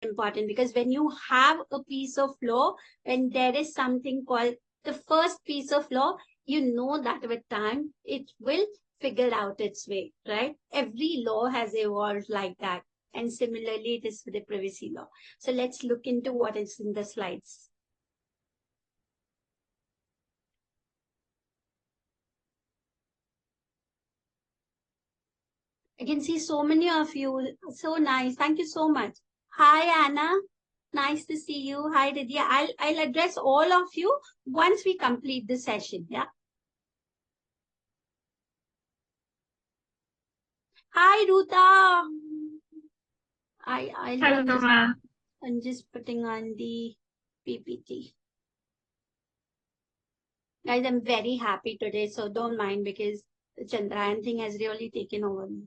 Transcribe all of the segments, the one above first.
important, because when you have a piece of law, when there is something called the first piece of law, you know that with time it will figure out its way, right? Every law has evolved like that. And similarly, it is with the privacy law. So let's look into what is in the slides. I can see so many of you. So nice. Thank you so much. Hi, Anna. Nice to see you. Hi, Lydia. I'll address all of you once we complete the session. Yeah. Hi, Ruta. Hello, ma'am. I'm just putting on the PPT. Guys, I'm very happy today, so don't mind, because the Chandrayaan thing has really taken over me.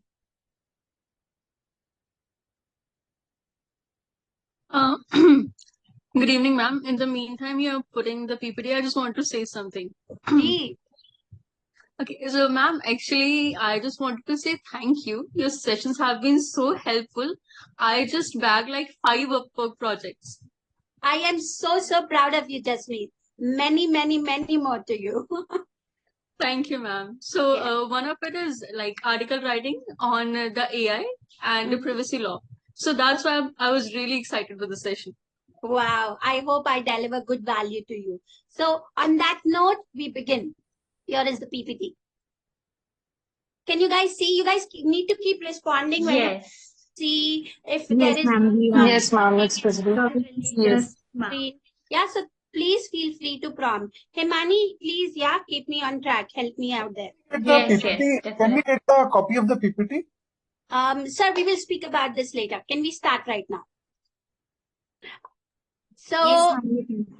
Good evening, ma'am. In the meantime, you're putting the PPT. I just want to say something. Please. Okay, so ma'am, actually, I just wanted to say thank you. Your sessions have been so helpful. I just bagged like 5 Upwork projects. I am so proud of you, Jasmeet. Many, many, many more to you. Thank you, ma'am. So Yeah. one of it is like article writing on the AI and the privacy law. So that's why I was really excited with the session. Wow. I hope I deliver good value to you. So on that note, we begin. Here is the PPT. Can you guys see? You guys need to keep responding when you see if there is. Yes, ma'am, it's visible. Yes, screen. Yeah, so please feel free to prompt. Himani, please, yeah, keep me on track. Help me out there. Can we get the copy of the PPT? Sir, we will speak about this later. Can we start right now? So,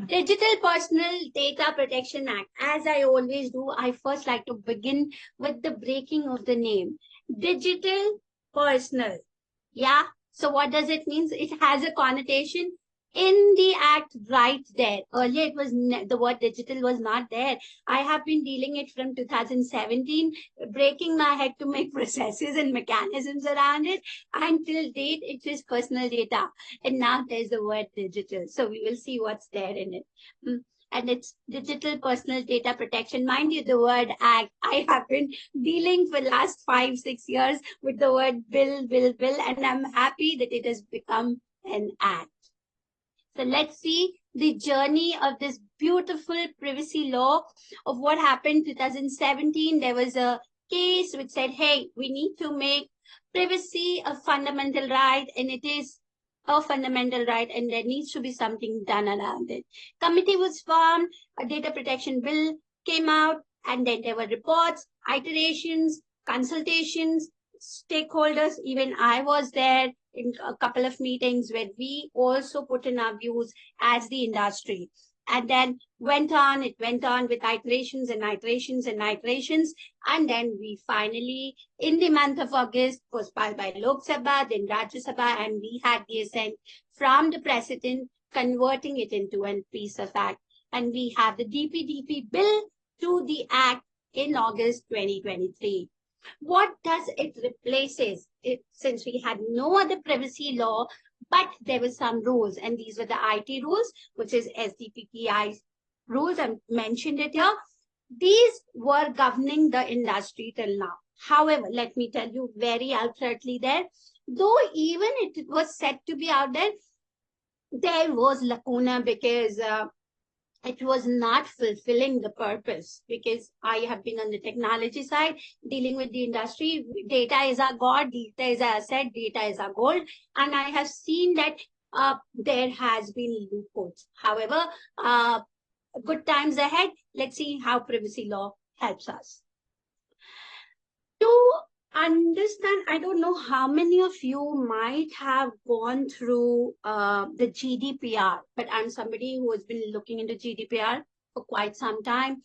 Digital Personal Data Protection Act. As I always do, I first like to begin with the breaking of the name. Digital Personal. Yeah. So what does it mean? It has a connotation in the act right there. Earlier, it was the word digital was not there. I have been dealing it from 2017, breaking my head to make processes and mechanisms around it. Until date, it is personal data. And now there's the word digital. So we will see what's there in it. And it's digital personal data protection. Mind you, the word act, I have been dealing for last 5-6 years with the word bill, and I'm happy that it has become an act. So let's see the journey of this beautiful privacy law of what happened 2017. There was a case which said, hey, we need to make privacy a fundamental right, and it is a fundamental right, and there needs to be something done around it. Committee was formed, a data protection bill came out, and then there were reports, iterations, consultations, stakeholders. Even I was there in a couple of meetings where we also put in our views as the industry. And then it went on with iterations and iterations and iterations. And then we finally, in the month of August, was passed by Lok Sabha, then Rajya Sabha, and we had the assent from the president, converting it into a piece of act. And we have the DPDP bill to the act in August 2023. What does it replaces? Since we had no other privacy law, but there were some rules, and these were the IT rules, which is SDPPI rules. I mentioned it here. These were governing the industry till now. However, let me tell you very outrightly there, though even it was said to be out there was lacuna, because it was not fulfilling the purpose, because I have been on the technology side dealing with the industry. Data is our God, data is our asset, data is our gold. And I have seen that there has been loopholes. However, good times ahead. Let's see how privacy law helps us. To understand, I don't know how many of you might have gone through the GDPR, but I'm somebody who has been looking into GDPR for quite some time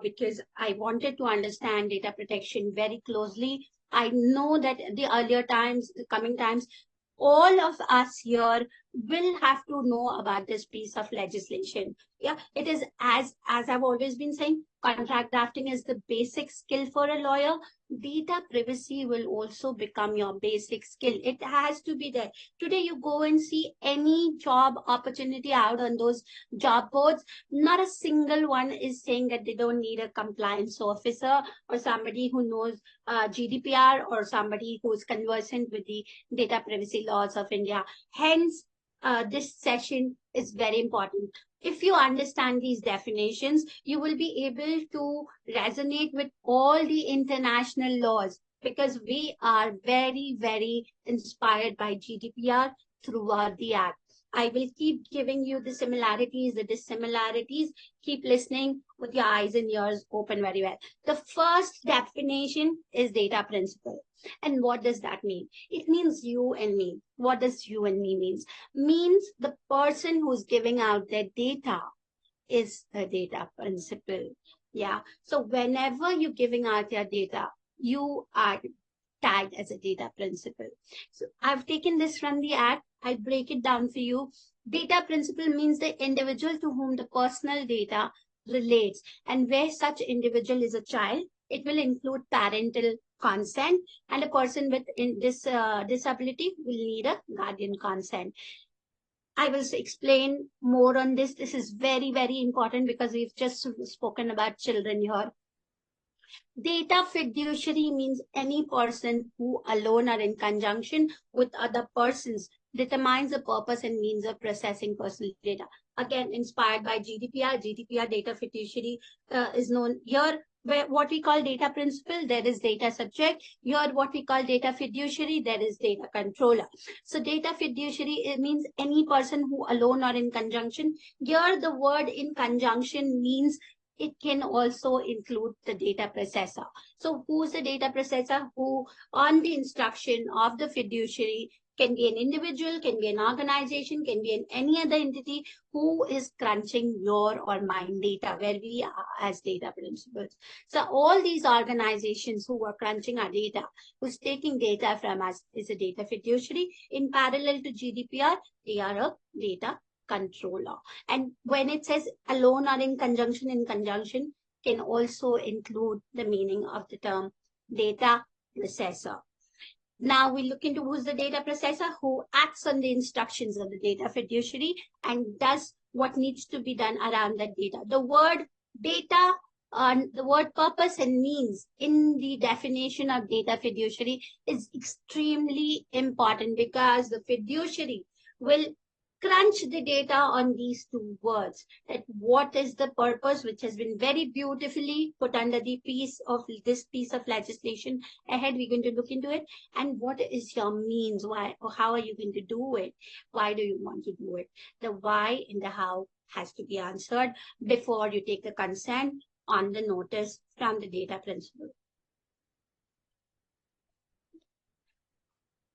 because I wanted to understand data protection very closely. I know that the earlier times, the coming times, all of us here will have to know about this piece of legislation. Yeah, it is, as I've always been saying, contract drafting is the basic skill for a lawyer. Data privacy will also become your basic skill. It has to be there. Today, you go and see any job opportunity out on those job boards. Not a single one is saying that they don't need a compliance officer or somebody who knows GDPR or somebody who is conversant with the data privacy laws of India. Hence, this session is very important. If you understand these definitions, you will be able to resonate with all the international laws, because we are very, very inspired by GDPR throughout the Act. I will keep giving you the similarities, the dissimilarities. Keep listening with your eyes and ears open very well. The first definition is data principle. And what does that mean? It means you and me. What does you and me means? Means the person who's giving out their data is a data principle. Yeah. So whenever you're giving out your data, you are tagged as a data principle. So I've taken this from the Act. I'll break it down for you. Data principle means the individual to whom the personal data relates, and where such individual is a child, it will include parental consent, and a person with disability will need a guardian consent. I will explain more on this. This is very, very important because we've just spoken about children here. Data fiduciary means any person who alone or in conjunction with other persons determines the purpose and means of processing personal data. Again, inspired by GDPR. GDPR data fiduciary is known here. Where what we call data principal, there is data subject. Here, what we call data fiduciary, there is data controller. So data fiduciary, it means any person who alone or in conjunction. Here, the word in conjunction means it can also include the data processor. So who's the data processor? Who, on the instruction of the fiduciary, can be an individual, can be an organization, can be any other entity who is crunching your or mine data, where we are as data principals. So all these organizations who are crunching our data, who's taking data from us, is a data fiduciary. In parallel to GDPR, they are a data controller. And when it says alone or in conjunction can also include the meaning of the term data processor. Now we look into who's the data processor, who acts on the instructions of the data fiduciary and does what needs to be done around that data. The word data, the word purpose and means in the definition of data fiduciary is extremely important, because the fiduciary will crunch the data on these two words, that what is the purpose, which has been very beautifully put under the piece of this piece of legislation. Ahead, we're going to look into it. And what is your means? Why, or how are you going to do it? Why do you want to do it? The why and the how has to be answered before you take the consent on the notice from the data principal.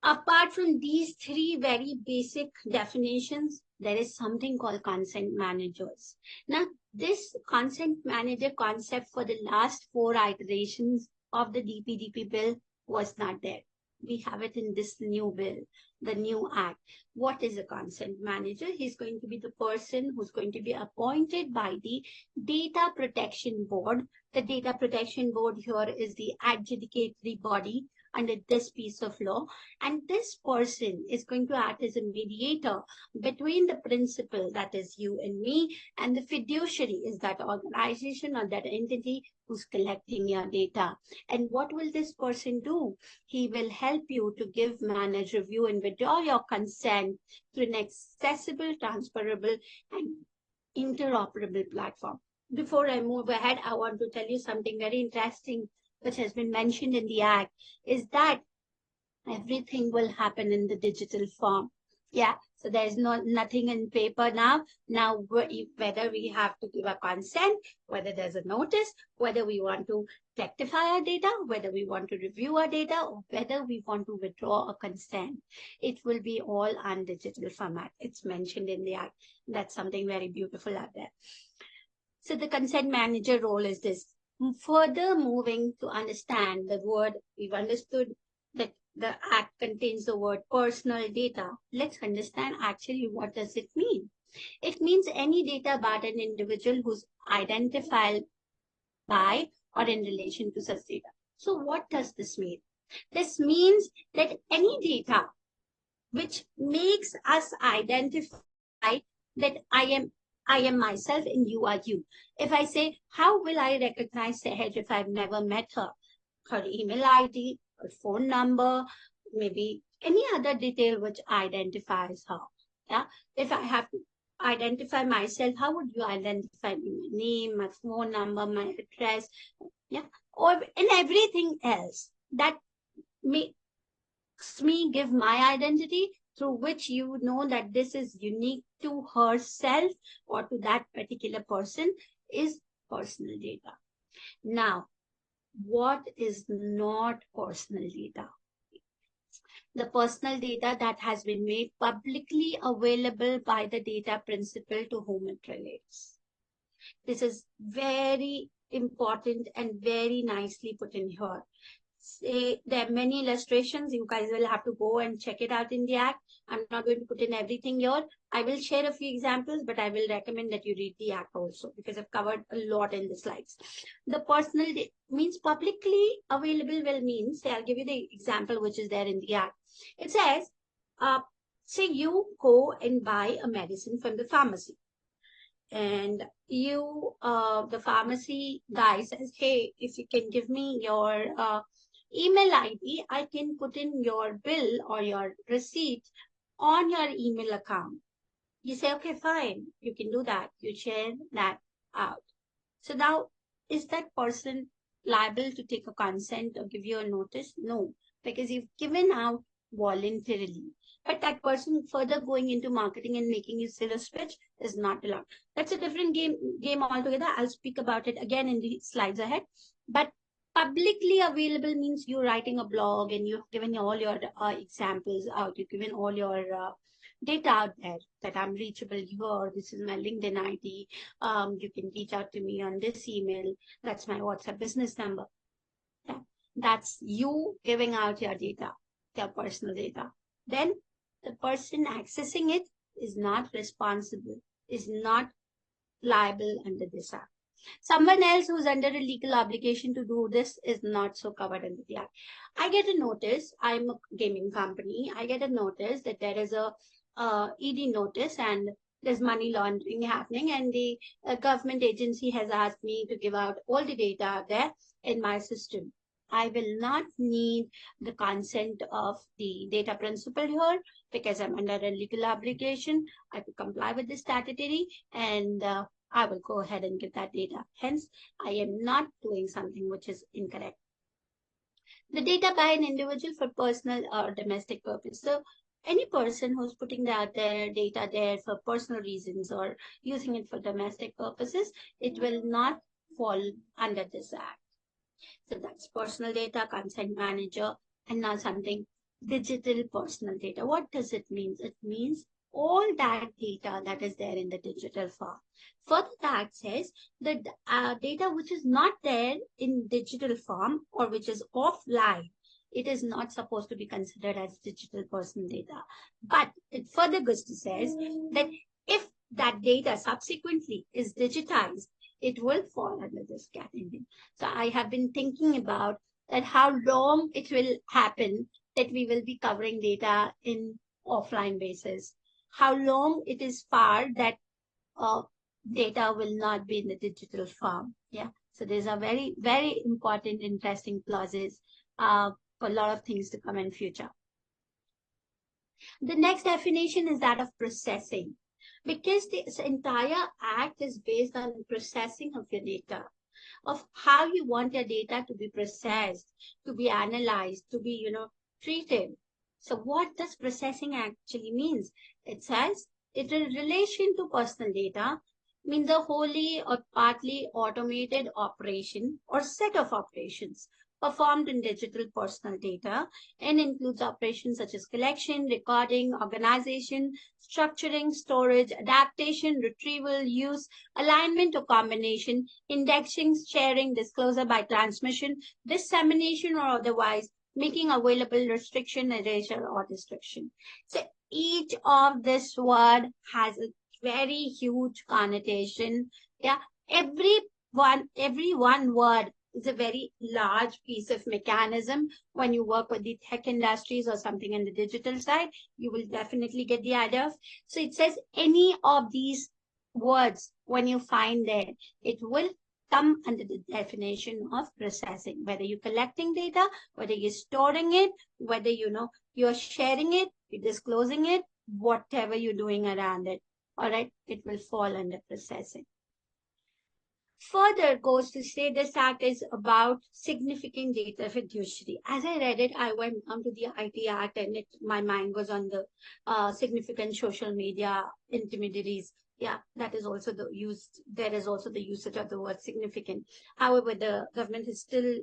Apart from these three very basic definitions, there is something called consent managers. Now, this consent manager concept for the last 4 iterations of the DPDP bill was not there. We have it in this new bill, the new Act. What is a consent manager? He's going to be the person who's going to be appointed by the Data Protection Board. The Data Protection Board here is the adjudicatory body under this piece of law, and this person is going to act as a mediator between the principal, that is you and me, and the fiduciary is that organization or that entity who's collecting your data. And what will this person do? He will help you to give, manage, review, and withdraw your consent through an accessible, transferable, and interoperable platform. Before I move ahead, I want to tell you something very interesting which has been mentioned in the Act, is that everything will happen in the digital form. Yeah, so there's nothing in paper now. Now, whether we have to give a consent, whether there's a notice, whether we want to rectify our data, whether we want to review our data, or whether we want to withdraw a consent, it will be all on digital format. It's mentioned in the Act. That's something very beautiful out there. So the consent manager role is this. Further moving to understand the word, we've understood that the Act contains the word personal data. Let's understand actually what does it mean. It means any data about an individual who's identified by or in relation to such data. So what does this mean? This means that any data which makes us identify that I am myself and you are you. If I say, how will I recognize Sahaj if I've never met her? Her email ID, her phone number, maybe any other detail which identifies her. Yeah. If I have to identify myself, how would you identify me? My name, my phone number, my address, yeah, or and everything else that makes me give my identity through which you know that this is unique to herself or to that particular person is personal data. Now, what is not personal data? The personal data that has been made publicly available by the data principal to whom it relates. This is very important and very nicely put in here. Say there are many illustrations. You guys will have to go and check it out in the Act. I'm not going to put in everything here. I will share a few examples, but I will recommend that you read the Act also because I've covered a lot in the slides. The personal means publicly available will mean, say I'll give you the example which is there in the Act. It says, say you go and buy a medicine from the pharmacy. And you, the pharmacy guy says, hey, if you can give me your email ID, I can put in your bill or your receipt on your email account. You say, okay, fine, you can do that. You share that out. So now, is that person liable to take a consent or give you a notice? No, because you've given out voluntarily. But that person further going into marketing and making you sell a switch is not allowed. That's a different game altogether. I'll speak about it again in the slides ahead. But publicly available means you're writing a blog and you've given all your examples out. You've given all your data out there that I'm reachable here. This is my LinkedIn ID. You can reach out to me on this email. That's my WhatsApp business number. Yeah. That's you giving out your data, your personal data. Then the person accessing it is not responsible, is not liable under this Act. Someone else who's under a legal obligation to do this is not so covered under the Act. I get a notice, I'm a gaming company, I get a notice that there is a ED notice and there's money laundering happening, and the government agency has asked me to give out all the data there in my system. I will not need the consent of the data principal here because I'm under a legal obligation. I have to comply with the statutory and I will go ahead and give that data. Hence, I am not doing something which is incorrect. The data by an individual for personal or domestic purpose. So any person who's putting their data there for personal reasons or using it for domestic purposes, it will not fall under this Act. So that's personal data, consent manager, and now something digital personal data. What does it mean? It means all that data that is there in the digital form. Further, that says that data which is not there in digital form or which is offline, it is not supposed to be considered as digital personal data. But it further goes to says that if that data subsequently is digitized, it will fall under this category. So I have been thinking about that how long it will happen that we will be covering data in offline basis. How long it is far that data will not be in the digital form. Yeah. So these are very, very important, interesting clauses for a lot of things to come in future. The next definition is that of processing. Because this entire Act is based on processing of your data, of how you want your data to be processed, to be analyzed, to be, treated. So what does processing actually means? It says it in relation to personal data means a wholly or partly automated operation or set of operations performed in digital personal data and includes operations such as collection, recording, organization, structuring, storage, adaptation, retrieval, use, alignment or combination, indexing, sharing, disclosure by transmission, dissemination or otherwise making available, restriction, erasure, or destruction. So each of this word has a very huge connotation. Yeah, every one word is a very large piece of mechanism. When you work with the tech industries or something in the digital side, you will definitely get the idea of. So it says any of these words, when you find there, it will come under the definition of processing, whether you're collecting data, whether you're storing it, whether you're sharing it, you're disclosing it, whatever you're doing around it. All right, it will fall under processing. Further goes to say this act is about significant data fiduciary. As I read it, I went on to the IT Act and my mind was on the significant social media intermediaries. Yeah, that is also the use. There is also the usage of the word significant. However, the government is still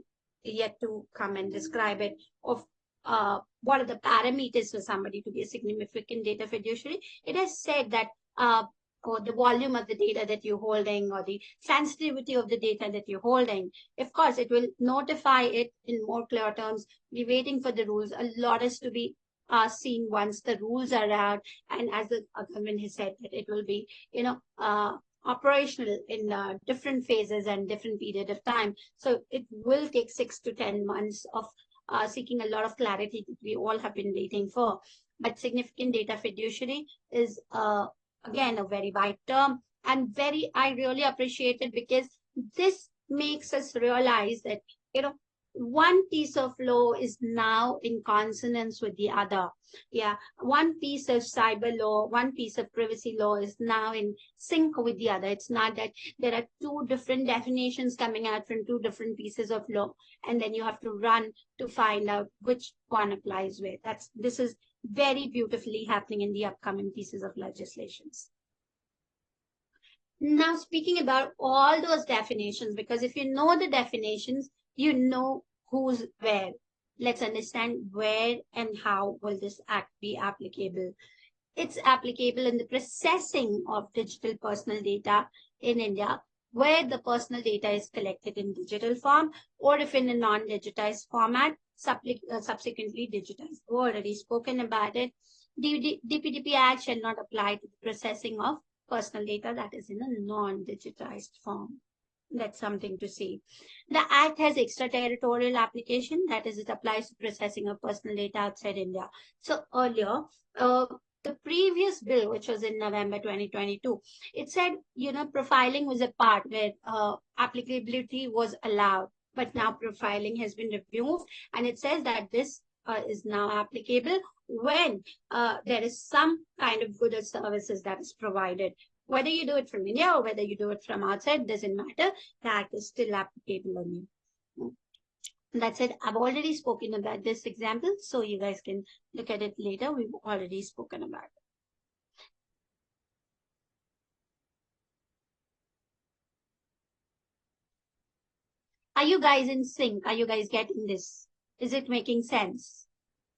yet to come and describe it of what are the parameters for somebody to be a significant data fiduciary. It has said that or the volume of the data that you're holding or the sensitivity of the data that you're holding. Of course, it will notify it in more clear terms. We're waiting for the rules. A lot is to be seen once the rules are out. And as the government has said, that it will be, operational in different phases and different period of time. So it will take 6 to 10 months of seeking a lot of clarity that we all have been waiting for. But significant data fiduciary is again a very wide term, and I really appreciate it because this makes us realize that one piece of law is now in consonance with the other. Yeah, one piece of cyber law, one piece of privacy law is now in sync with the other. It's not that there are two different definitions coming out from two different pieces of law, and then you have to run to find out which one applies where. This is very beautifully happening in the upcoming pieces of legislations. Now, speaking about all those definitions, because if you know the definitions, you know who's where. Let's understand where and how will this act be applicable. It's applicable in the processing of digital personal data in India, where the personal data is collected in digital form, or if in a non-digitized format, subsequently digitized. We've already spoken about it. The DPDP Act shall not apply to the processing of personal data that is in a non-digitized form. That's something to see. The Act has extraterritorial application, that is, it applies to processing of personal data outside India. So earlier, the previous bill, which was in November 2022, it said, profiling was a part where applicability was allowed, but now profiling has been removed, and it says that this is now applicable when there is some kind of good or services that is provided. Whether you do it from India or whether you do it from outside, doesn't matter. The act is still applicable on you. That's it. I've already spoken about this example, so you guys can look at it later. We've already spoken about it. Are you guys in sync? Are you guys getting this? Is it making sense?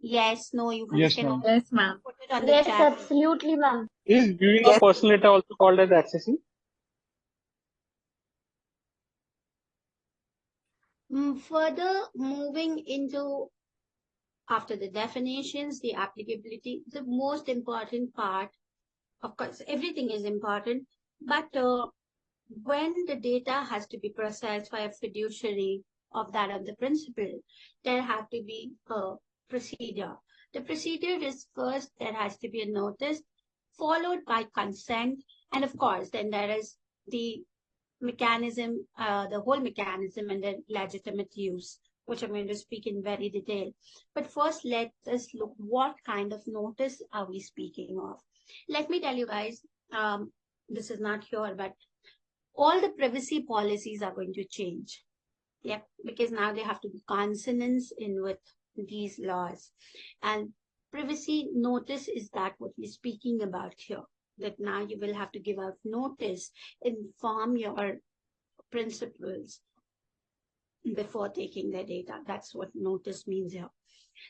Yes, no, you guys Yes, can ma'am. Yes, ma'am. put it on Yes, the chat. absolutely, ma'am. Is viewing of personal data also called as accessing? Further moving into after the definitions, the applicability, the most important part, of course, everything is important, but when the data has to be processed by a fiduciary of the principal, there have to be a procedure. The procedure is first, there has to be a notice, followed by consent, and of course, then there is the mechanism, the whole mechanism and the legitimate use, which I'm going to speak in very detail. But first, let us look what kind of notice are we speaking of. Let me tell you guys, this is not here, but all the privacy policies are going to change. Yeah, because now they have to be consonance in with these laws. And privacy notice is that what we're speaking about here, that now you will have to give out notice, inform your principals before taking their data. That's what notice means here.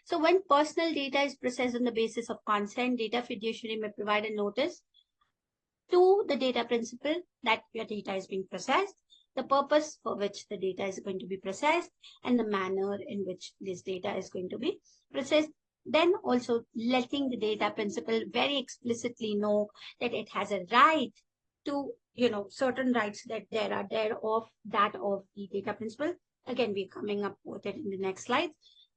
So when personal data is processed on the basis of consent, data fiduciary may provide a notice to the data principal that your data is being processed. the purpose for which the data is going to be processed, and the manner in which this data is going to be processed. Then also letting the data principal very explicitly know that it has a right to, certain rights that there are there of that of the data principal. Again, we're coming up with it in the next slide,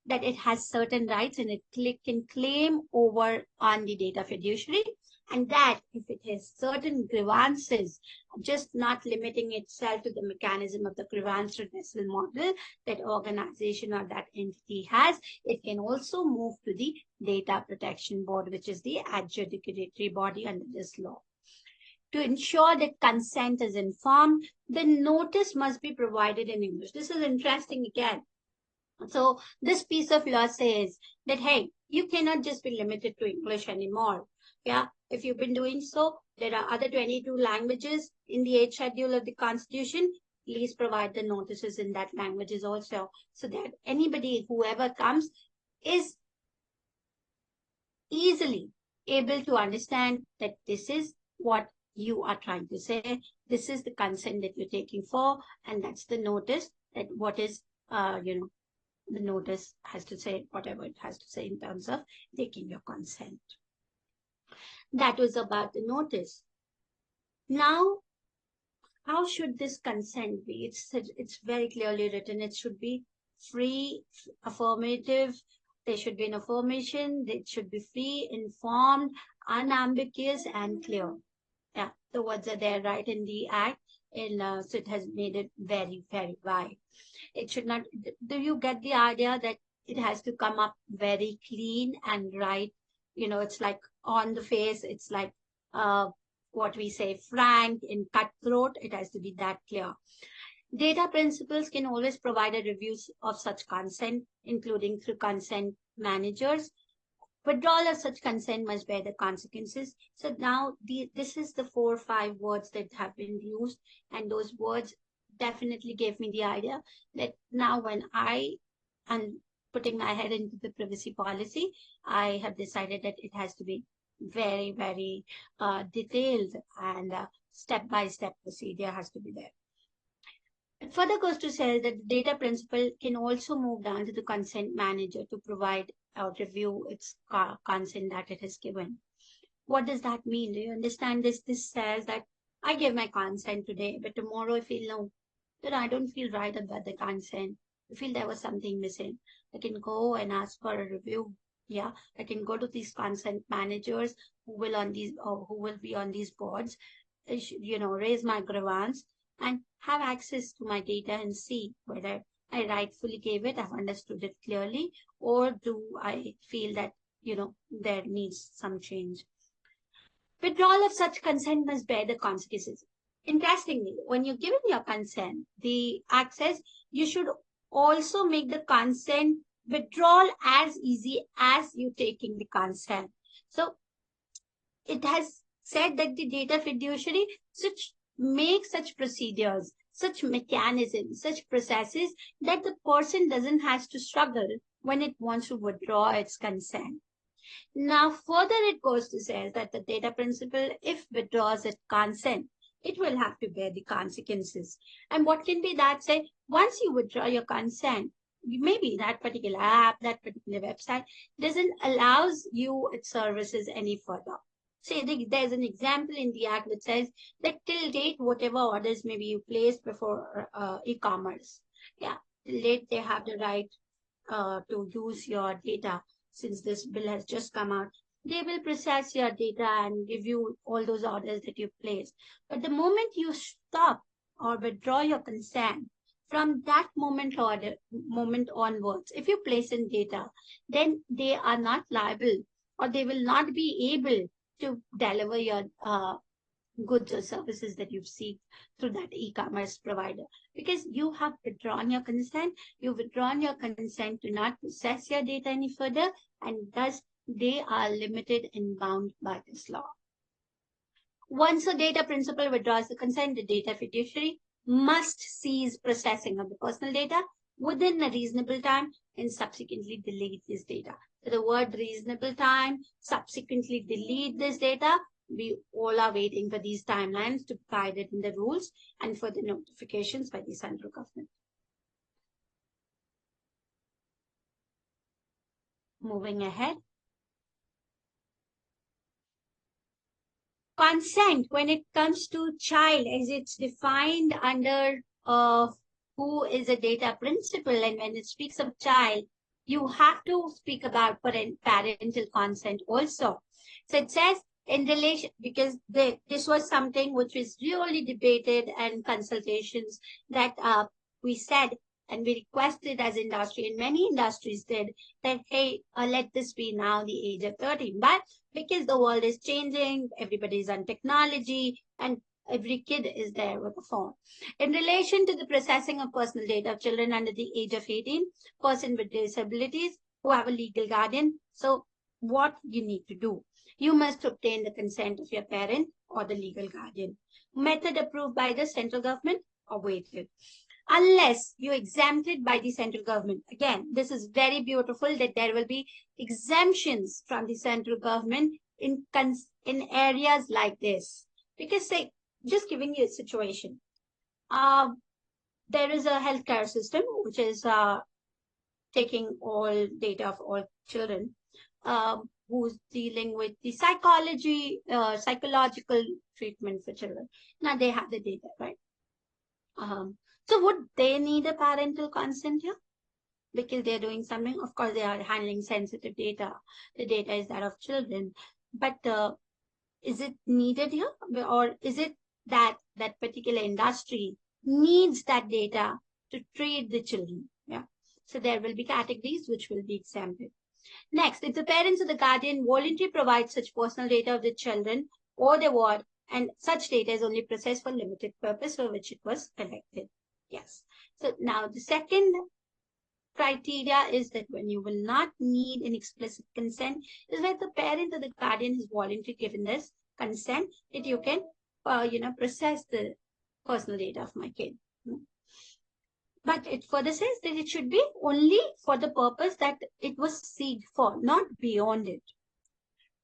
that it has certain rights and it can claim over on the data fiduciary, and that if it has certain grievances, just not limiting itself to the mechanism of the grievance redressal model that organization or that entity has, it can also move to the data protection board, which is the adjudicatory body under this law. To ensure that consent is informed, the notice must be provided in English. This is interesting again. So this piece of law says that, hey, you cannot just be limited to English anymore. Yeah, if you've been doing so, there are other 22 languages in the 8th schedule of the Constitution. Please provide the notices in that languages also, so that anybody, whoever comes, is easily able to understand that this is what you are trying to say. This is the consent that you're taking for, and that's the notice, that what is, the notice has to say whatever it has to say in terms of taking your consent. That was about the notice. Now, how should this consent be? It's very clearly written. It should be free, affirmative. There should be an affirmation. It should be free, informed, unambiguous, and clear. Yeah, the words are there right in the Act, and so it has made it very, very wide. It should not, do you get the idea that it has to come up very clean and right? It's like on the face, it's like what we say, frank and cutthroat. It has to be that clear. Data principals can always provide a reviews of such consent, including through consent managers. Withdrawal of such consent must bear the consequences. So now this is the 4 or 5 words that have been used, and those words definitely gave me the idea that now when I am putting my head into the privacy policy, I have decided that it has to be very, very detailed, and step-by-step procedure has to be there. It further goes to say that the data principal can also move down to the consent manager to provide or review its consent that it has given. What does that mean? Do you understand this? This says that I give my consent today, but tomorrow I feel no, that I don't feel right about the consent. I feel there was something missing. I can go and ask for a review. Yeah, I can go to these consent managers who will be on these boards. I should, raise my grievance and have access to my data and see whether I rightfully gave it, I've understood it clearly, or do I feel that, there needs some change. Withdrawal of such consent must bear the consequences. Interestingly, when you're given your consent, the Act says you should also make the consent withdrawal as easy as you taking the consent. So it has said that the data fiduciary make such procedures, such mechanisms, such processes that the person doesn't have to struggle when it wants to withdraw its consent. Now, further it goes to say that the data principal, if withdraws its consent, it will have to bear the consequences. And what can be that? Say, once you withdraw your consent, maybe that particular app, that particular website doesn't allows you its services any further. Say there's an example in the Act that says that till date, whatever orders maybe you placed before e-commerce, till date they have the right to use your data. Since this bill has just come out, they will process your data and give you all those orders that you placed. But the moment you stop or withdraw your consent, from that moment onwards, if you place in data, then they are not liable, or they will not be able to deliver your goods or services that you seek through that e-commerce provider, because you have withdrawn your consent. You've withdrawn your consent to not process your data any further, and thus they are limited and bound by this law. Once a data principal withdraws the consent, the data fiduciary must cease processing of the personal data within a reasonable time and subsequently delete this data. So the word reasonable time, subsequently delete this data, we all are waiting for these timelines to be guided in the rules and for the notifications by the central government. Moving ahead. Consent, when it comes to child, as it's defined under who is a data principal, and when it speaks of child, you have to speak about parental consent also. So it says in relation, because this was something which was really debated and consultations that we said and we requested as industry, and many industries did, that, hey, let this be now the age of 13. But because the world is changing, everybody's on technology, and every kid is there with a phone. In relation to the processing of personal data of children under the age of 18, person with disabilities who have a legal guardian. So what you need to do? You must obtain the consent of your parent or the legal guardian. Method approved by the central government or waited. Unless you exempted by the central government. Again, this is very beautiful that there will be exemptions from the central government in areas like this. Because say, just giving you a situation, there is a healthcare system which is taking all data of all children, who's dealing with the psychological treatment for children. Now they have the data, right? So would they need a parental consent here? Because they're doing something, of course, they are handling sensitive data. The data is that of children. But is it needed here? Or is it that that particular industry needs that data to treat the children? Yeah. So there will be categories which will be exempted. Next, if the parents or the guardian voluntarily provide such personal data of the children or the ward, and such data is only processed for limited purpose for which it was collected. Yes. So now the second criteria is that when you will not need an explicit consent is where the parent or the guardian has voluntarily given this consent that you can, process the personal data of my kid. But it further says that it should be only for the purpose that it was seeked for, not beyond it.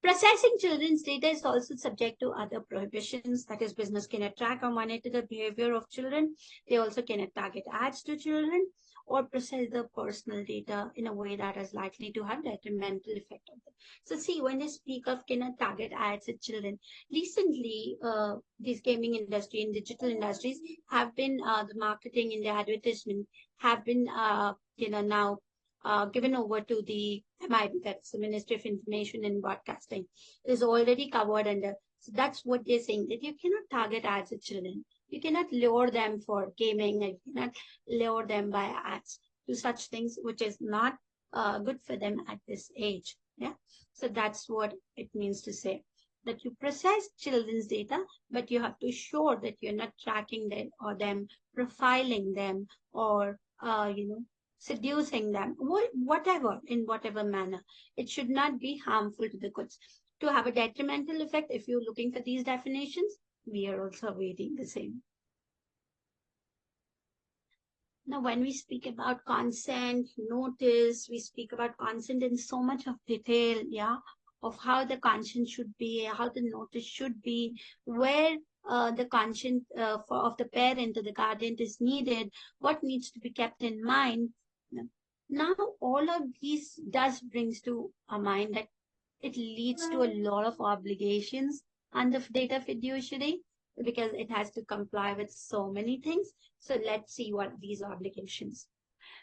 Processing children's data is also subject to other prohibitions. That is, business cannot track or monitor the behavior of children. They also cannot target ads to children or process the personal data in a way that is likely to have detrimental effect on them. So see, when they speak of cannot target ads at children, recently this gaming industry and digital industries have been, the marketing and the advertisement have been, now given over to the MIB, that's the Ministry of Information and Broadcasting, is already covered under. So that's what they're saying, that you cannot target ads at children. You cannot lure them for gaming, and you cannot lure them by ads to such things which is not good for them at this age. Yeah. So that's what it means to say that you process children's data, but you have to ensure that you're not tracking them or them profiling them or, seducing them, whatever, in whatever manner. It should not be harmful to the goods. To have a detrimental effect, if you're looking for these definitions, we are also awaiting the same. Now, when we speak about consent, notice, we speak about consent in so much of detail, yeah, of how the consent should be, how the notice should be, where the consent of the parent or the guardian is needed, what needs to be kept in mind. Now, all of these does brings to our mind that it leads to a lot of obligations under data fiduciary because it has to comply with so many things. So let's see what these obligations.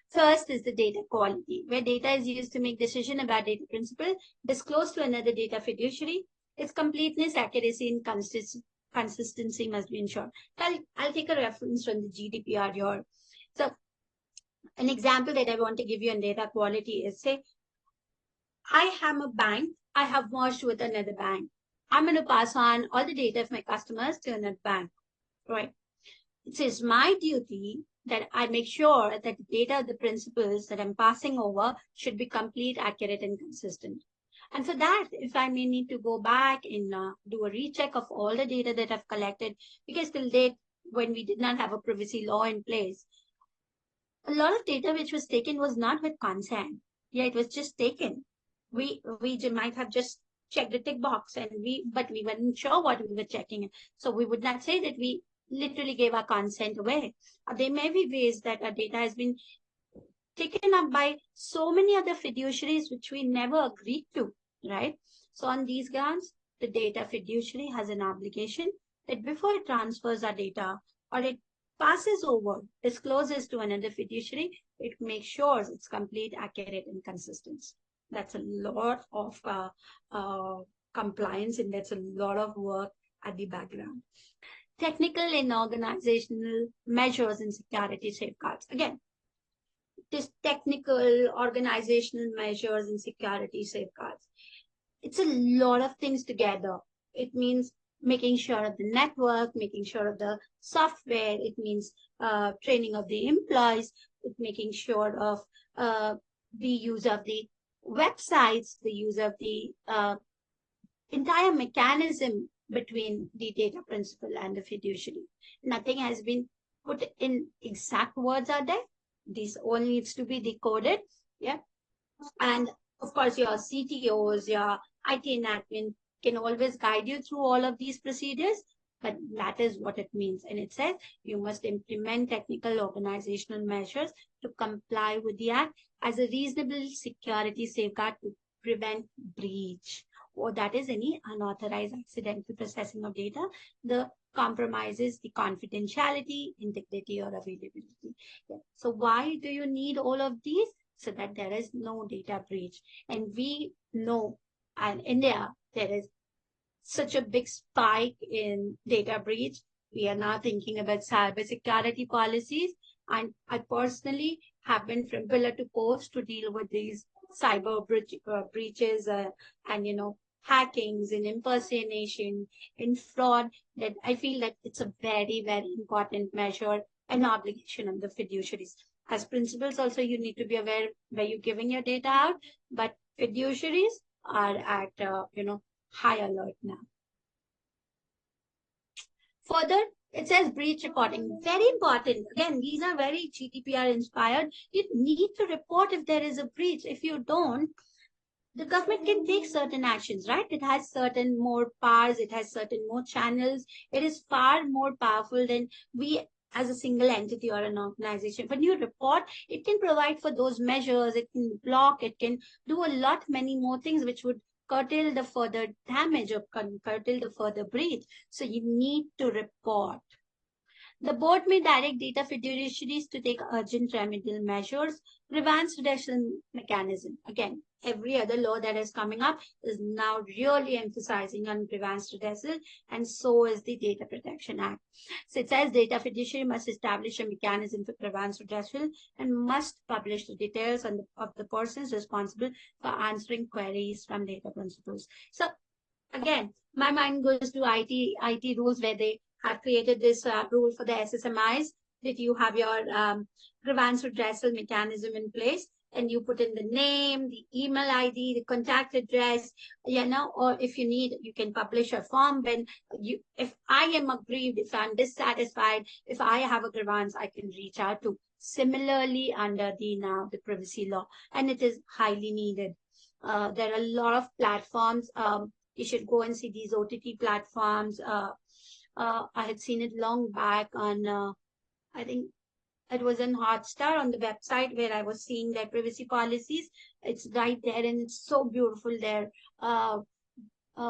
First is the data quality, where data is used to make decision about data principle, disclosed to another data fiduciary. Its completeness, accuracy, and consistency must be ensured. I'll take a reference from the GDPR here. So an example that I want to give you on data quality is, say, I am a bank, I have merged with another bank. I'm going to pass on all the data of my customers to another bank, right? It is my duty that I make sure that the data, the principles that I'm passing over should be complete, accurate, and consistent. And for that, if I may need to go back and do a recheck of all the data that I've collected, because till date, when we did not have a privacy law in place, a lot of data which was taken was not with consent. Yeah, it was just taken. We might have just check the tick box, and but we weren't sure what we were checking. So we would not say that we literally gave our consent away. There may be ways that our data has been taken up by so many other fiduciaries which we never agreed to, right? So on these grounds, the data fiduciary has an obligation that before it transfers our data or it passes over, discloses to another fiduciary, it makes sure it's complete, accurate, and consistent. That's a lot of compliance, and that's a lot of work at the background. Technical and organizational measures and security safeguards. Again, this technical, organizational measures and security safeguards. It's a lot of things together. It means making sure of the network, making sure of the software. It means training of the employees, making sure of the use of the websites, the use of the entire mechanism between the data principal and the fiduciary. Nothing has been put in exact words are there. This all needs to be decoded. Yeah. And of course, your CTOs, your IT and admin can always guide you through all of these procedures, but that is what it means. And it says you must implement technical organizational measures to comply with the Act as a reasonable security safeguard to prevent breach, or that is any unauthorized accidental processing of data that compromises the confidentiality, integrity, or availability. Yeah. So why do you need all of these? So that there is no data breach. And we know, and India, there is such a big spike in data breach. We are now thinking about cybersecurity policies. And I personally have been from pillar to post to deal with these cyber breaches and, hackings and impersonation and fraud, that I feel that it's a very, very important measure and obligation of the fiduciaries. As principals also, you need to be aware where you're giving your data out, but fiduciaries are at, high alert now. Further, it says breach reporting. Very important. Again, these are very GDPR inspired. You need to report if there is a breach. If you don't, the government can take certain actions, right? It has certain more powers. It has certain more channels. It is far more powerful than we as a single entity or an organization. When you report, it can provide for those measures. It can block. It can do a lot, many more things which would curtail the further damage or curtail the further breach. So you need to report. The board may direct data fiduciaries to take urgent remedial measures, prevents redemption mechanism. Again, every other law that is coming up is now really emphasizing on prevents redemption, and so is the Data Protection Act. So it says data fiduciary must establish a mechanism for prevents redemption and must publish the details of the persons responsible for answering queries from data principals. So again, my mind goes to IT rules where they have created this rule for the SSMIs that you have your grievance redressal mechanism in place, and you put in the name, the email ID, the contact address, or if you need, you can publish a form when if I am aggrieved, if I'm dissatisfied, if I have a grievance, I can reach out to. Similarly, under the privacy law, and it is highly needed. There are a lot of platforms. You should go and see these OTT platforms. I had seen it long back on, I think it was in Hotstar on the website where I was seeing their privacy policies. It's right there and it's so beautiful there.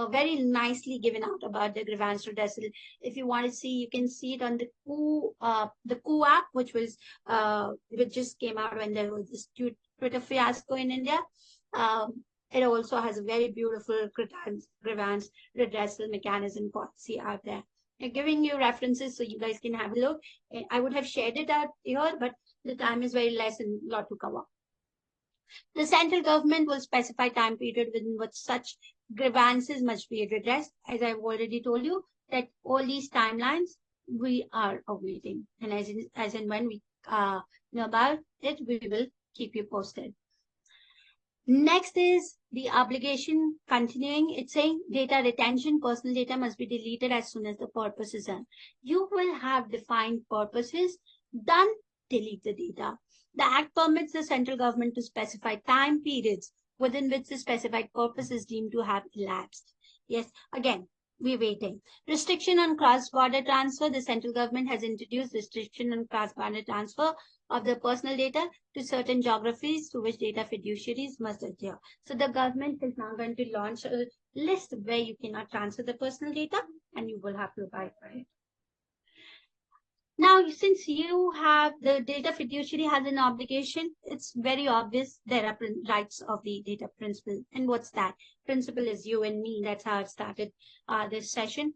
Very nicely given out about the grievance redressal. If you want to see, you can see it on the Coup app, which just came out when there was this Twitter fiasco in India. It also has a very beautiful grievance redressal mechanism policy out there. I'm giving you references so you guys can have a look. I would have shared it out here, but the time is very less and a lot to cover. The central government will specify time period within which such grievances must be redressed. As I've already told you, that all these timelines we are awaiting. And as and when we know about it, we will keep you posted. Next is the obligation continuing. It's saying data retention, personal data must be deleted as soon as the purpose is done. You will have defined purposes, done, delete the data. The Act permits the central government to specify time periods within which the specified purpose is deemed to have elapsed. Yes, again, we're waiting. Restriction on cross-border transfer. The central government has introduced restriction on cross-border transfer of the personal data to certain geographies to which data fiduciaries must adhere. So the government is now going to launch a list where you cannot transfer the personal data and you will have to abide by it. Now, since you have the data fiduciary has an obligation, it's very obvious there are rights of the data principal. And what's that? Principal is you and me. That's how it started this session,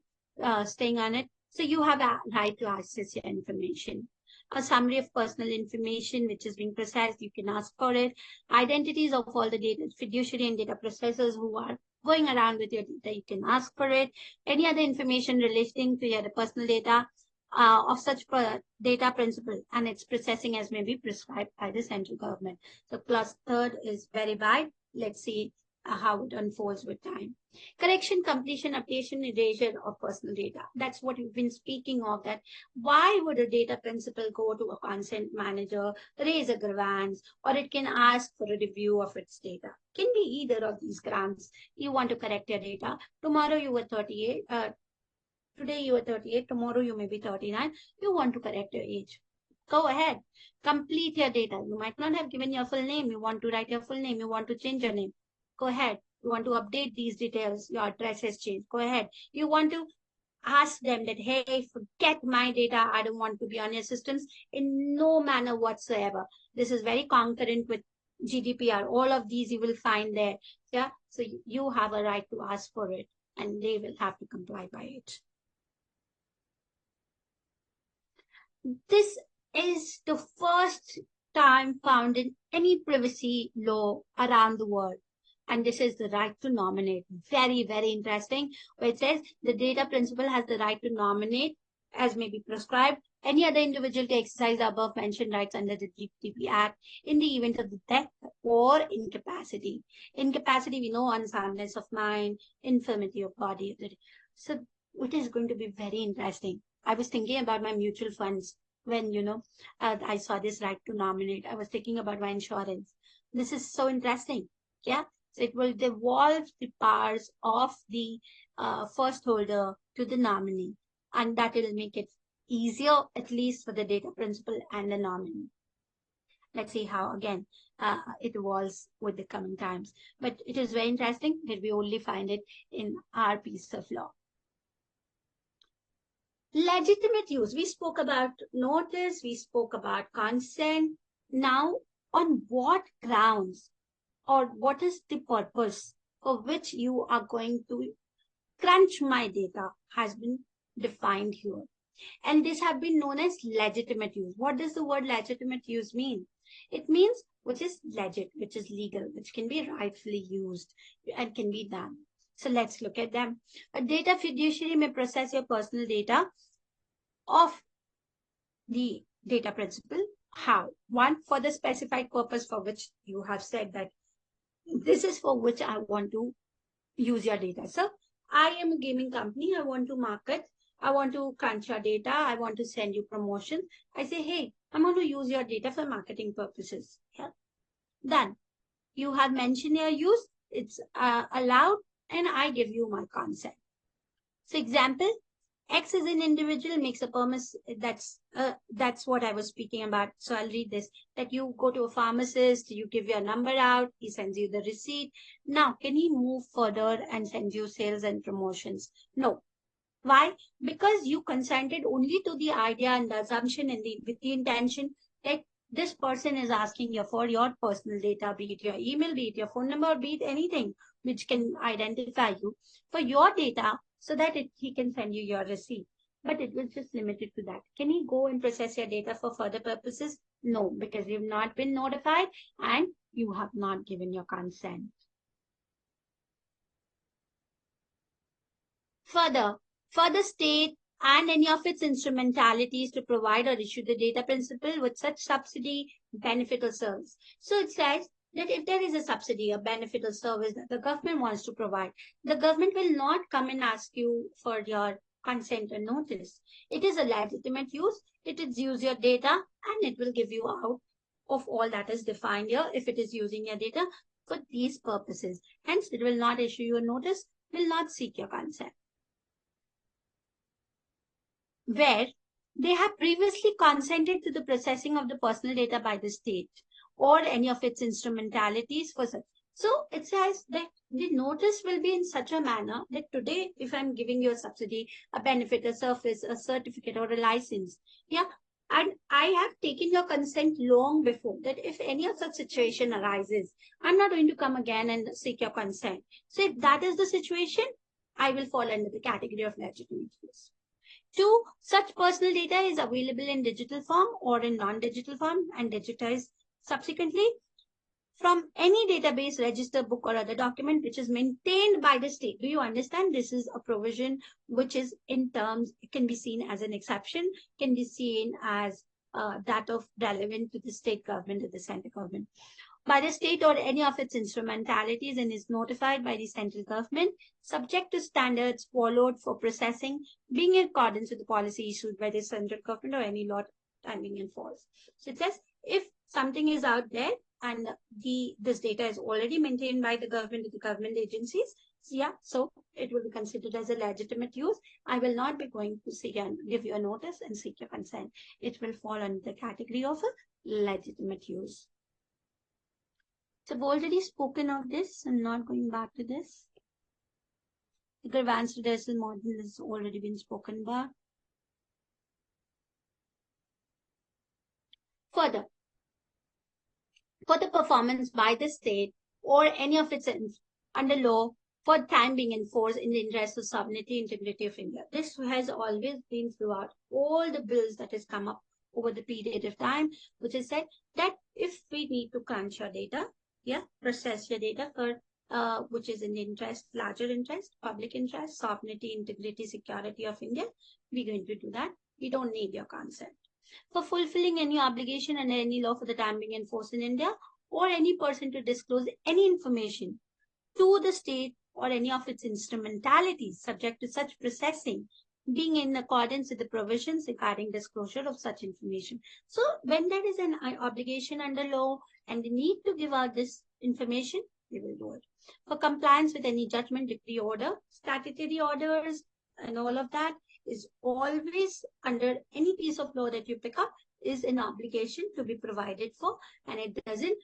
staying on it. So you have a right to access your information. A summary of personal information which is being processed, you can ask for it. Identities of all the data fiduciary and data processors who are going around with your data, you can ask for it. Any other information relating to your personal data, of such data principle and its processing as may be prescribed by the central government. So clause 3rd is very wide. Let's see how it unfolds with time. Correction, completion, updation, erasure of personal data. That's what we've been speaking of, that why would a data principal go to a consent manager, raise a grievance, or it can ask for a review of its data. Can be either of these grounds. You want to correct your data. Tomorrow you were 38, today you are 38, tomorrow you may be 39. You want to correct your age. Go ahead. Complete your data. You might not have given your full name. You want to write your full name. You want to change your name. Go ahead. You want to update these details. Your address has changed. Go ahead. You want to ask them that, hey, forget my data. I don't want to be on your systems in no manner whatsoever. This is very concurrent with GDPR. All of these you will find there. Yeah. So you have a right to ask for it and they will have to comply by it. This is the first time found in any privacy law around the world. And this is the right to nominate. Very, very interesting. Where it says the data principal has the right to nominate, as may be prescribed, any other individual to exercise the above mentioned rights under the GDPR Act in the event of the death or incapacity. Incapacity, we know, unsoundness of mind, infirmity of body. So it is going to be very interesting. I was thinking about my mutual funds when, I saw this right to nominate. I was thinking about my insurance. This is so interesting. Yeah. So it will devolve the powers of the first holder to the nominee. And that will make it easier, at least for the data principal and the nominee. Let's see how, again, it evolves with the coming times. But it is very interesting that we only find it in our piece of law. Legitimate use. We spoke about notice. We spoke about consent. Now, on what grounds or what is the purpose for which you are going to crunch my data has been defined here. And this have been known as legitimate use. What does the word legitimate use mean? It means which is legit, which is legal, which can be rightfully used and can be done. So let's look at them. A data fiduciary may process your personal data of the data principal. How? One, for the specified purpose for which you have said that this is for which I want to use your data. So I am a gaming company. I want to market. I want to crunch your data. I want to send you promotion. I say, hey, I'm going to use your data for marketing purposes. Yeah. Done. You have mentioned your use. It's allowed and I give you my consent. So example, X is an individual makes a promise. That's what I was speaking about. So I'll read this, that you go to a pharmacist, you give your number out, he sends you the receipt. Now, can he move further and send you sales and promotions? No. Why? Because you consented only to the idea and the assumption and with the intention that this person is asking you for your personal data, be it your email, be it your phone number, be it anything which can identify you for your data, so that he can send you your receipt. But it was just limited to that. Can he go and process your data for further purposes? No, because you've not been notified and you have not given your consent. Further, for the state and any of its instrumentalities to provide or issue the data principal with such subsidy, benefit or service. So it says that if there is a subsidy, a benefit or service that the government wants to provide, the government will not come and ask you for your consent or notice. It is a legitimate use. It is use your data and it will give you out of all that is defined here. If it is using your data, for these purposes. Hence, it will not issue you a notice, will not seek your consent. Where they have previously consented to the processing of the personal data by the state or any of its instrumentalities for such. So it says that the notice will be in such a manner that today, if I'm giving you a subsidy, a benefit, a service, a certificate, or a license, yeah, and I have taken your consent long before that if any of such situation arises, I'm not going to come again and seek your consent. So if that is the situation, I will fall under the category of legitimate use. 2, such personal data is available in digital form or in non-digital form and digitized subsequently from any database, register, book, or other document which is maintained by the state. Do you understand? This is a provision which is in terms, it can be seen as an exception, can be seen as that of relevant to the state government or the central government. By the state or any of its instrumentalities and is notified by the central government, subject to standards followed for processing, being in accordance with the policy issued by the central government or any law being enforced. So it says if something is out there and this data is already maintained by the government agencies, so it will be considered as a legitimate use. I will not be going to seek and give you a notice and seek your consent. It will fall under the category of a legitimate use. So I've already spoken of this. I'm not going back to this. The advanced redressal model has already been spoken about. Further, for the performance by the state or any of its under law for time being enforced in the interest of sovereignty, integrity of India. This has always been throughout all the bills that has come up over the period of time, which is said that if we need to crunch your data, process your data for which is in the interest, larger interest, public interest, sovereignty, integrity, security of India, we're going to do that. We don't need your consent. For fulfilling any obligation under any law for the time being enforced in India, or any person to disclose any information to the state or any of its instrumentalities subject to such processing, being in accordance with the provisions regarding disclosure of such information. So when there is an obligation under law and the need to give out this information, we will do it. For compliance with any judgment, decree, order, statutory orders, and all of that is always under any piece of law that you pick up is an obligation to be provided for, and it doesn't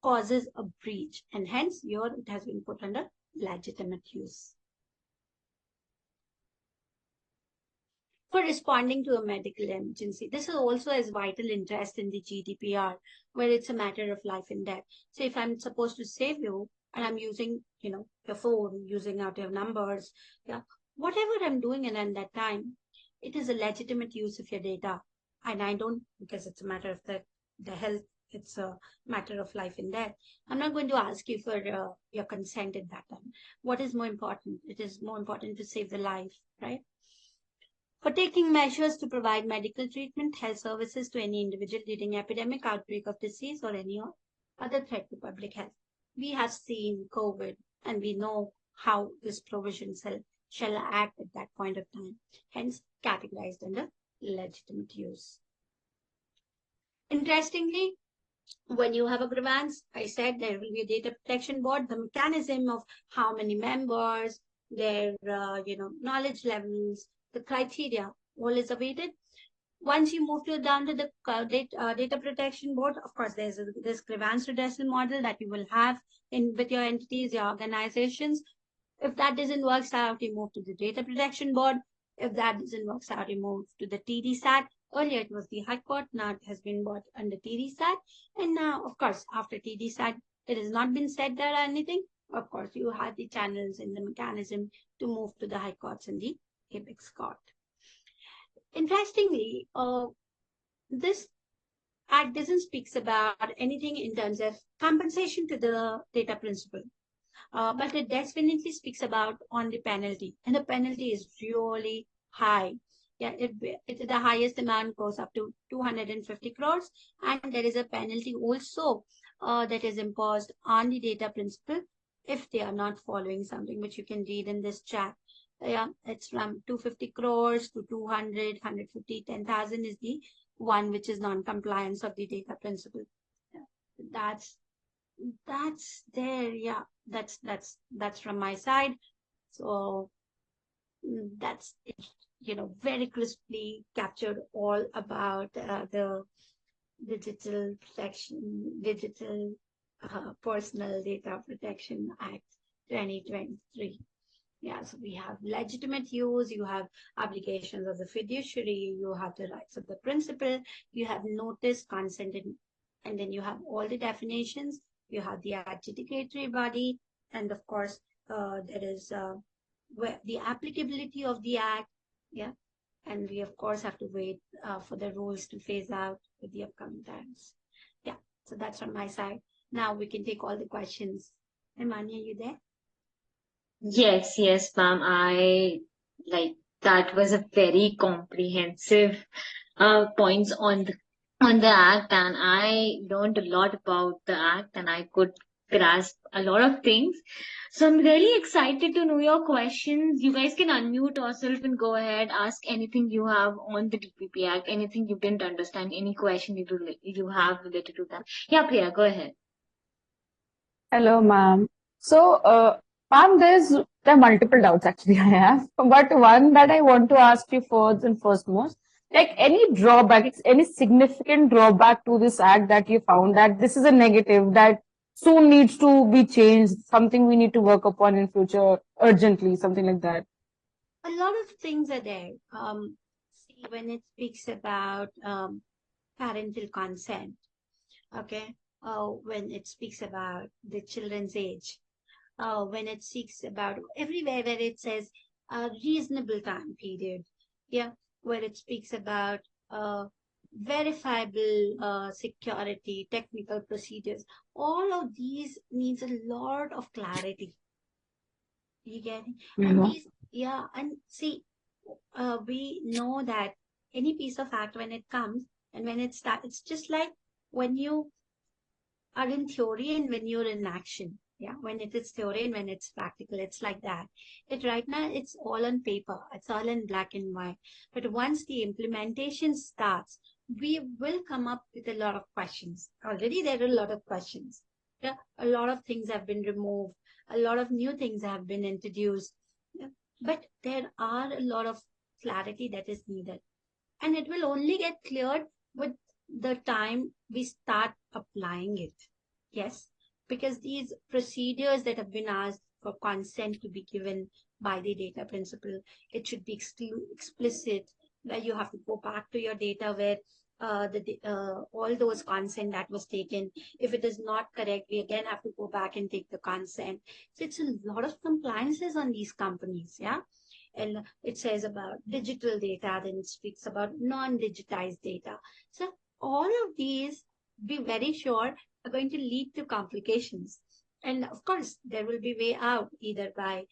causes a breach, and hence it has been put under legitimate use. For responding to a medical emergency, this is also as vital interest in the GDPR, where it's a matter of life and death. So if I'm supposed to save you and I'm using, your phone, using out your numbers, whatever I'm doing and at that time, it is a legitimate use of your data. And I don't, because it's a matter of the health, it's a matter of life and death. I'm not going to ask you for your consent at that time. What is more important? It is more important to save the life, right? For taking measures to provide medical treatment, health services to any individual during epidemic, outbreak of disease, or any other threat to public health. We have seen COVID, and we know how this provision shall act at that point of time, hence categorized under legitimate use. Interestingly, when you have a grievance, I said there will be a data protection board. The mechanism of how many members, their knowledge levels, the criteria, all is awaited. Once you move down to the data protection board, of course, there's this grievance redressal model that you will have with your entities, your organizations. If that doesn't work out, you move to the data protection board. If that doesn't work out, you move to the TD-SAT. Earlier, it was the High Court. Now it has been brought under TD-SAT. And now, of course, after TD-SAT, it has not been said there or anything. Of course, you have the channels and the mechanism to move to the High Courts and the Apex Court. Interestingly, this Act doesn't speak about anything in terms of compensation to the data principal. But it definitely speaks about on the penalty, and the penalty is really high. The highest amount goes up to 250 crores, and there is a penalty also that is imposed on the data principal if they are not following something, which you can read in this chat. It's from 250 crores to 200, 150, 10,000 is the one which is non-compliance of the data principal. That's that's there. Yeah, that's from my side. So that's very crisply captured all about the Digital Protection, Digital Personal Data Protection Act 2023. Yeah, so we have legitimate use, you have obligations of the fiduciary, you have the rights of the principal, you have notice, consent, and then you have all the definitions, you have the adjudicatory body, and of course, there is the applicability of the act. Yeah, and we of course have to wait for the rules to phase out with the upcoming times. Yeah, so that's from my side. Now we can take all the questions. Imani, are you there? Yes, yes, ma'am. I like that was a very comprehensive points on the act, and I learned a lot about the act, and I could grasp a lot of things. So I'm really excited to know your questions. You guys can unmute yourself and go ahead, ask anything you have on the DPP Act, anything you didn't understand, any question you have related to that. Yeah, Priya, go ahead. Hello, ma'am. So, ma'am, there are multiple doubts actually I have, but one that I want to ask you first and foremost, like any drawback, any significant drawback to this act that you found that this is a negative that soon needs to be changed, something we need to work upon in future urgently, something like that. A lot of things are there. See, when it speaks about parental consent, okay, when it speaks about the children's age, when it speaks about everywhere where it says a reasonable time period, yeah, where it speaks about verifiable security, technical procedures, all of these needs a lot of clarity. You get it? And these, yeah, and see, we know that any piece of act when it comes and when it starts, it's just like when you are in theory and when you're in action. Yeah, when it is theory and when it's practical, it's like that. It right now it's all on paper, it's all in black and white. But once the implementation starts, we will come up with a lot of questions. Already there are a lot of questions. Yeah, a lot of things have been removed, a lot of new things have been introduced. Yeah, but there are a lot of clarity that is needed. And it will only get cleared with the time we start applying it. Yes, because these procedures that have been asked for consent to be given by the data principal, it should be explicit, where you have to go back to your data where all those consent that was taken. If it is not correct, we again have to go back and take the consent. So it's a lot of compliances on these companies, yeah. And it says about digital data, then it speaks about non-digitized data. So all of these, be very sure, are going to lead to complications. And of course, there will be way out either by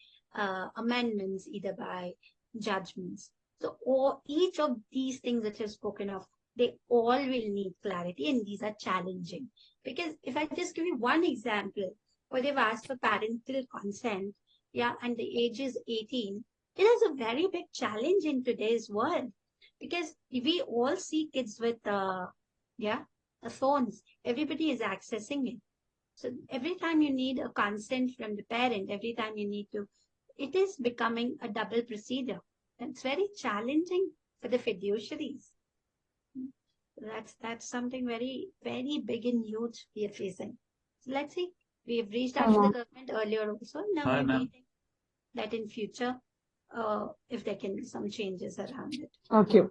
amendments, either by judgments. So each of these things that you've spoken of, they all will need clarity, and these are challenging. Because if I just give you one example, where they've asked for parental consent, yeah, and the age is 18, it is a very big challenge in today's world, because we all see kids with phones. Everybody is accessing it. So every time you need a consent from the parent, every time you need to, it is becoming a double procedure. And it's very challenging for the fiduciaries. That's something very, very big and huge we are facing. So let's see. We have reached out to the government earlier also. Now we're waiting that in future, if there can be some changes around it. Okay.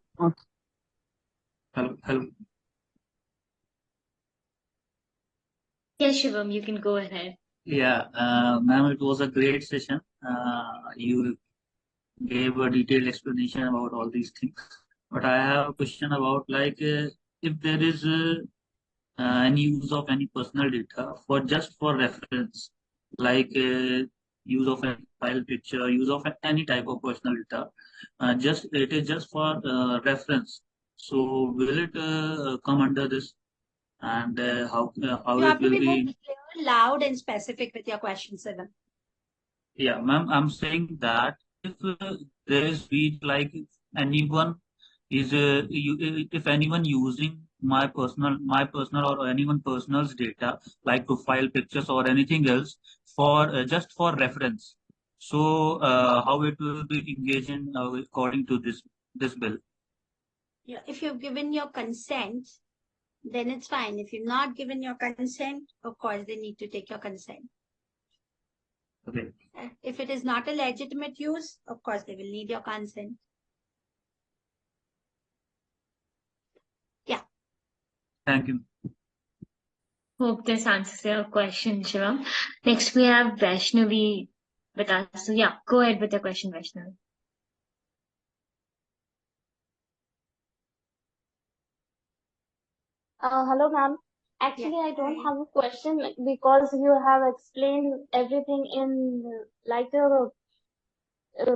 Hello. Yes, Shivam, you can go ahead. Yeah, ma'am, it was a great session. You gave a detailed explanation about all these things. But I have a question about if there is any use of any personal data for reference, use of a file picture, use of any type of personal data, it is just for reference. So will it come under this? And how You have it to will be more be? clear, loud, and specific with your question, Sivan. Yeah, ma'am, I'm saying that if there is speech, like if anyone is if anyone using my personal or anyone personal's data, like profile pictures or anything else, for just for reference. So how it will be engaging according to this bill? Yeah, if you've given your consent, then it's fine. If you've not given your consent, of course, they need to take your consent. Okay. If it is not a legitimate use, of course, they will need your consent. Yeah. Thank you. Hope this answers your question, Shivam. Next, we have Vaishnavi with us. So, yeah, go ahead with your question, Vaishnavi. Hello, ma'am. Yeah. Actually, I don't Hi. have a question because you have explained everything in like a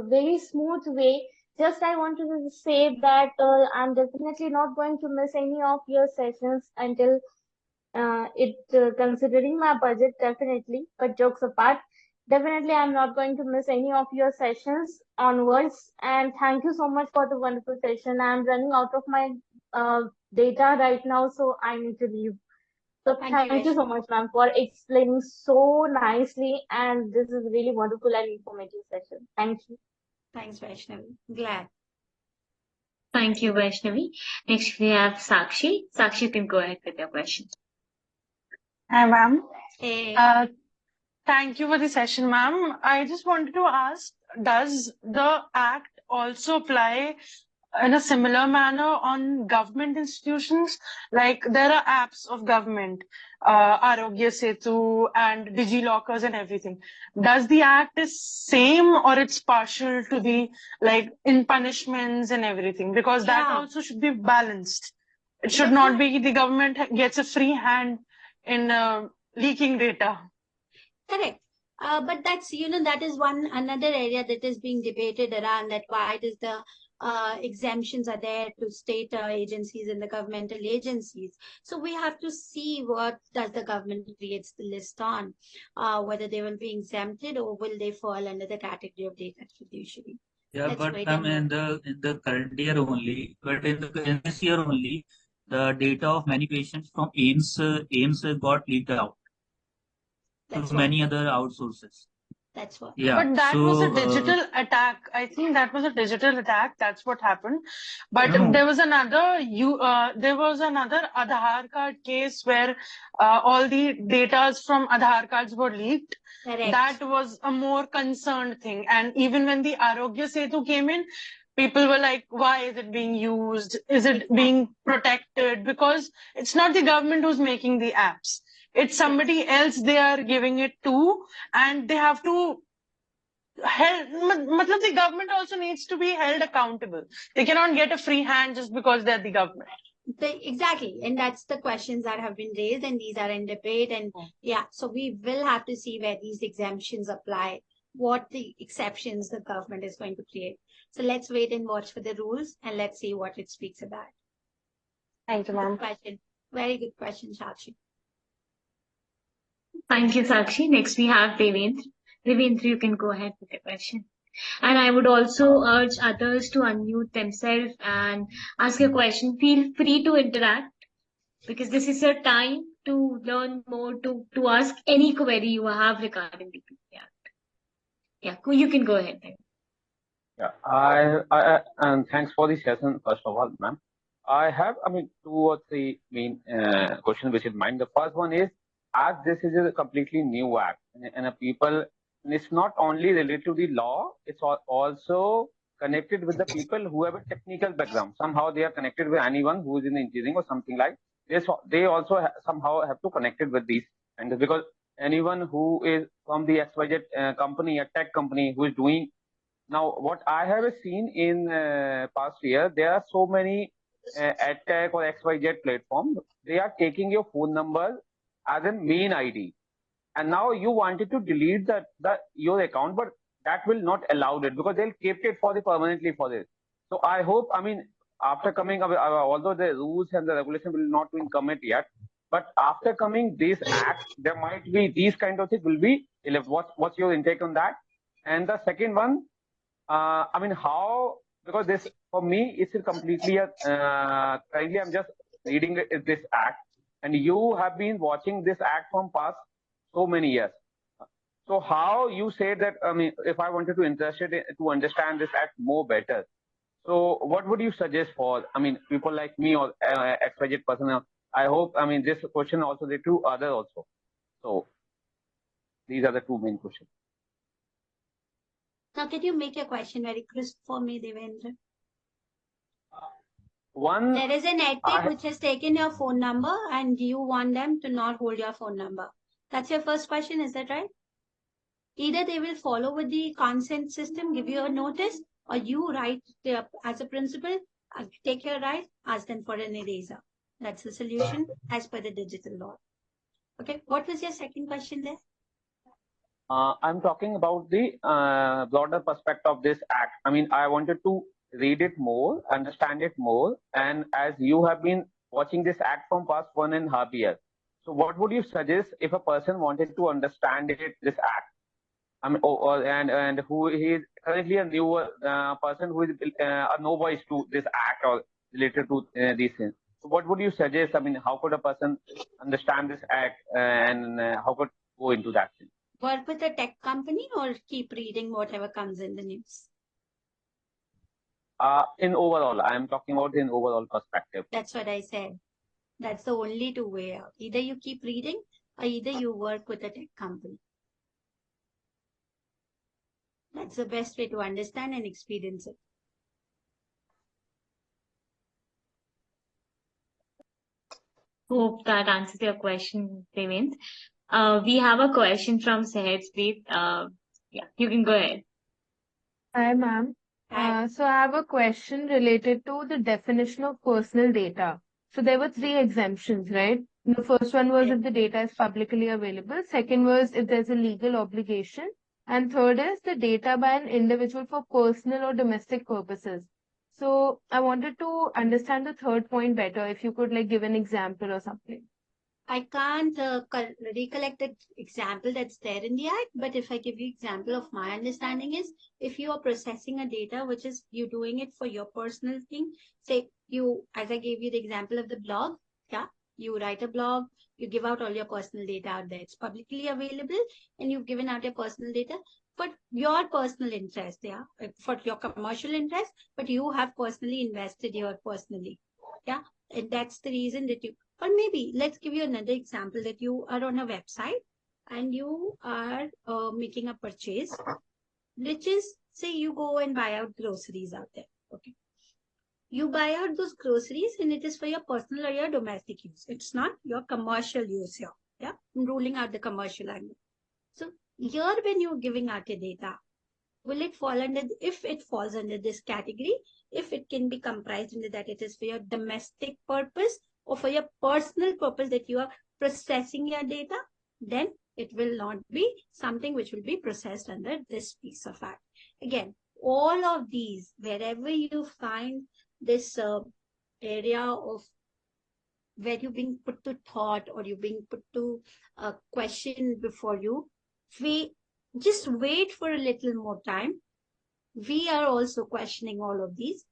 very smooth way. Just I wanted to say that I'm definitely not going to miss any of your sessions until considering my budget, definitely. But jokes apart, definitely I'm not going to miss any of your sessions onwards. And thank you so much for the wonderful session. I'm running out of my uh, data right now, so I need to leave. So Thank you, thank you so Vaishnavi. much, ma'am, for explaining so nicely. And this is really wonderful and informative session. Thank you. Thanks, Vaishnavi. Glad. Thank you, Vaishnavi. Next, we have Sakshi. Sakshi, you can go ahead with your question. Hi, ma'am. Hey. Thank you for the session, ma'am. I just wanted to ask, does the Act also apply in a similar manner on government institutions? Like there are apps of government, Arogya Setu and DigiLockers and everything. Does the Act is same or it's partial to the, like, in punishments and everything? Because that Yeah. also should be balanced. It should That's not what, be the government gets a free hand in leaking data. correct. But that's, that is another area that is being debated around, that why does the exemptions are there to state agencies and the governmental agencies. So we have to see what does the government creates the list on, whether they will be exempted or will they fall under the category of data fiduciary. Yeah, Let's but wait ma'am, and in the current year only, but in this year only, the data of many patients from AIMS got leaked out that's to what. many other outsources. That's what. Yeah, But that was a so digital attack. I think that was a digital attack. That's what happened. But no, there was another Aadhaar card case where all the data from Aadhaar cards were leaked. Correct. That was a more concerned thing. And even when the Arogya Setu came in, people were like, why is it being used? Is it Exactly. being protected? Because it's not the government who's making the apps. It's somebody else they are giving it to, and they have to matlab the government also needs to be held accountable. They cannot get a free hand just because they're the government. Exactly. And that's the questions that have been raised, and these are in debate. And yeah, so we will have to see where these exemptions apply, what the exceptions the government is going to create. So let's wait and watch for the rules, and let's see what it speaks about. Thank you, Good ma'am. question. Very good question, Sakshi. Thank you, Sakshi. Next, we have Devendra. Devendra, you can go ahead with your question. And I would also urge others to unmute themselves and ask a question. Feel free to interact because this is your time to learn more, to ask any query you have regarding the PPR. Yeah, you can go ahead then. Yeah, and thanks for the session, first of all, ma'am. I have, two or three main questions which in mind. The first one is, as this is a completely new act, and people, and it's not only related to the law, it's also connected with the people who have a technical background. Somehow they are connected with anyone who is in engineering or something like this. They also somehow have to connect it with these, and because anyone who is from the XYZ company, a tech company who is doing now, what I have seen in past year, there are so many AdTech or XYZ platform. They are taking your phone number as a main ID, and now you wanted to delete your account, but that will not allow it because they'll keep it for the permanently for this. So I hope, after coming, although the rules and the regulation will not be in commit yet, but after coming this act, there might be these kind of things will be. What's your intake on that? And the second one, how, because this for me it's a completely currently I'm just reading this act, and you have been watching this act from past so many years. So how you say that, I mean, if I wanted to to understand this act more better, so what would you suggest for, I mean, people like me or XYZ person? I hope, I mean, this question also related to others also. So these are the two main questions. Now, can you make your question very crisp for me, Devendra? One, there is an ethic which has taken your phone number and you want them to not hold your phone number. That's your first question, is that right? Either they will follow with the consent system, give you a notice, or you write as a principal, take your right, ask them for an eraser. That's the solution as per the digital law. Okay, what was your second question there? I'm talking about the broader perspective of this act. I mean, I wanted to read it more, understand it more, and as you have been watching this act from past 1.5 years, so what would you suggest if a person wanted to understand this act? I mean, and who is currently a newer person who is a novice to this act or related to these things. So what would you suggest? I mean, how could a person understand this act and how could go into that thing? Work with a tech company or keep reading whatever comes in the news? In overall, I am talking about in overall perspective. That's what I said. That's the only two way out. Either you keep reading or either you work with a tech company. That's the best way to understand and experience it. Hope that answers your question, Devendra. We have a question from Sahajpreet. Yeah, you can go ahead. Hi, ma'am. So I have a question related to the definition of personal data. So there were 3 exemptions, right? The first one was if the data is publicly available. Second was if there's a legal obligation. And third is the data by an individual for personal or domestic purposes. So I wanted to understand the third point better. If you could like give an example or something. I can't recollect the example that's there in the act, but if I give you example of my understanding is, if you are processing a data, which is you doing it for your personal thing, say you, as I gave you the example of the blog, yeah, you write a blog, you give out all your personal data out there. It's publicly available and you've given out your personal data for your personal interest, yeah, for your commercial interest, but you have personally invested here personally, yeah, and that's the reason that you. Or maybe let's give you another example that you are on a website and you are making a purchase, which is, say you go and buy out groceries out there. Okay. You buy out those groceries and it is for your personal or your domestic use. It's not your commercial use here. Yeah. I'm ruling out the commercial angle. So here when you're giving out your data, will it fall under, if it falls under this category, if it can be comprised under that it is for your domestic purpose, or for your personal purpose that you are processing your data, then it will not be something which will be processed under this piece of act. Again, all of these, wherever you find this area of where you're being put to thought or you're being put to a question before you, just wait for a little more time. We are also questioning all of these.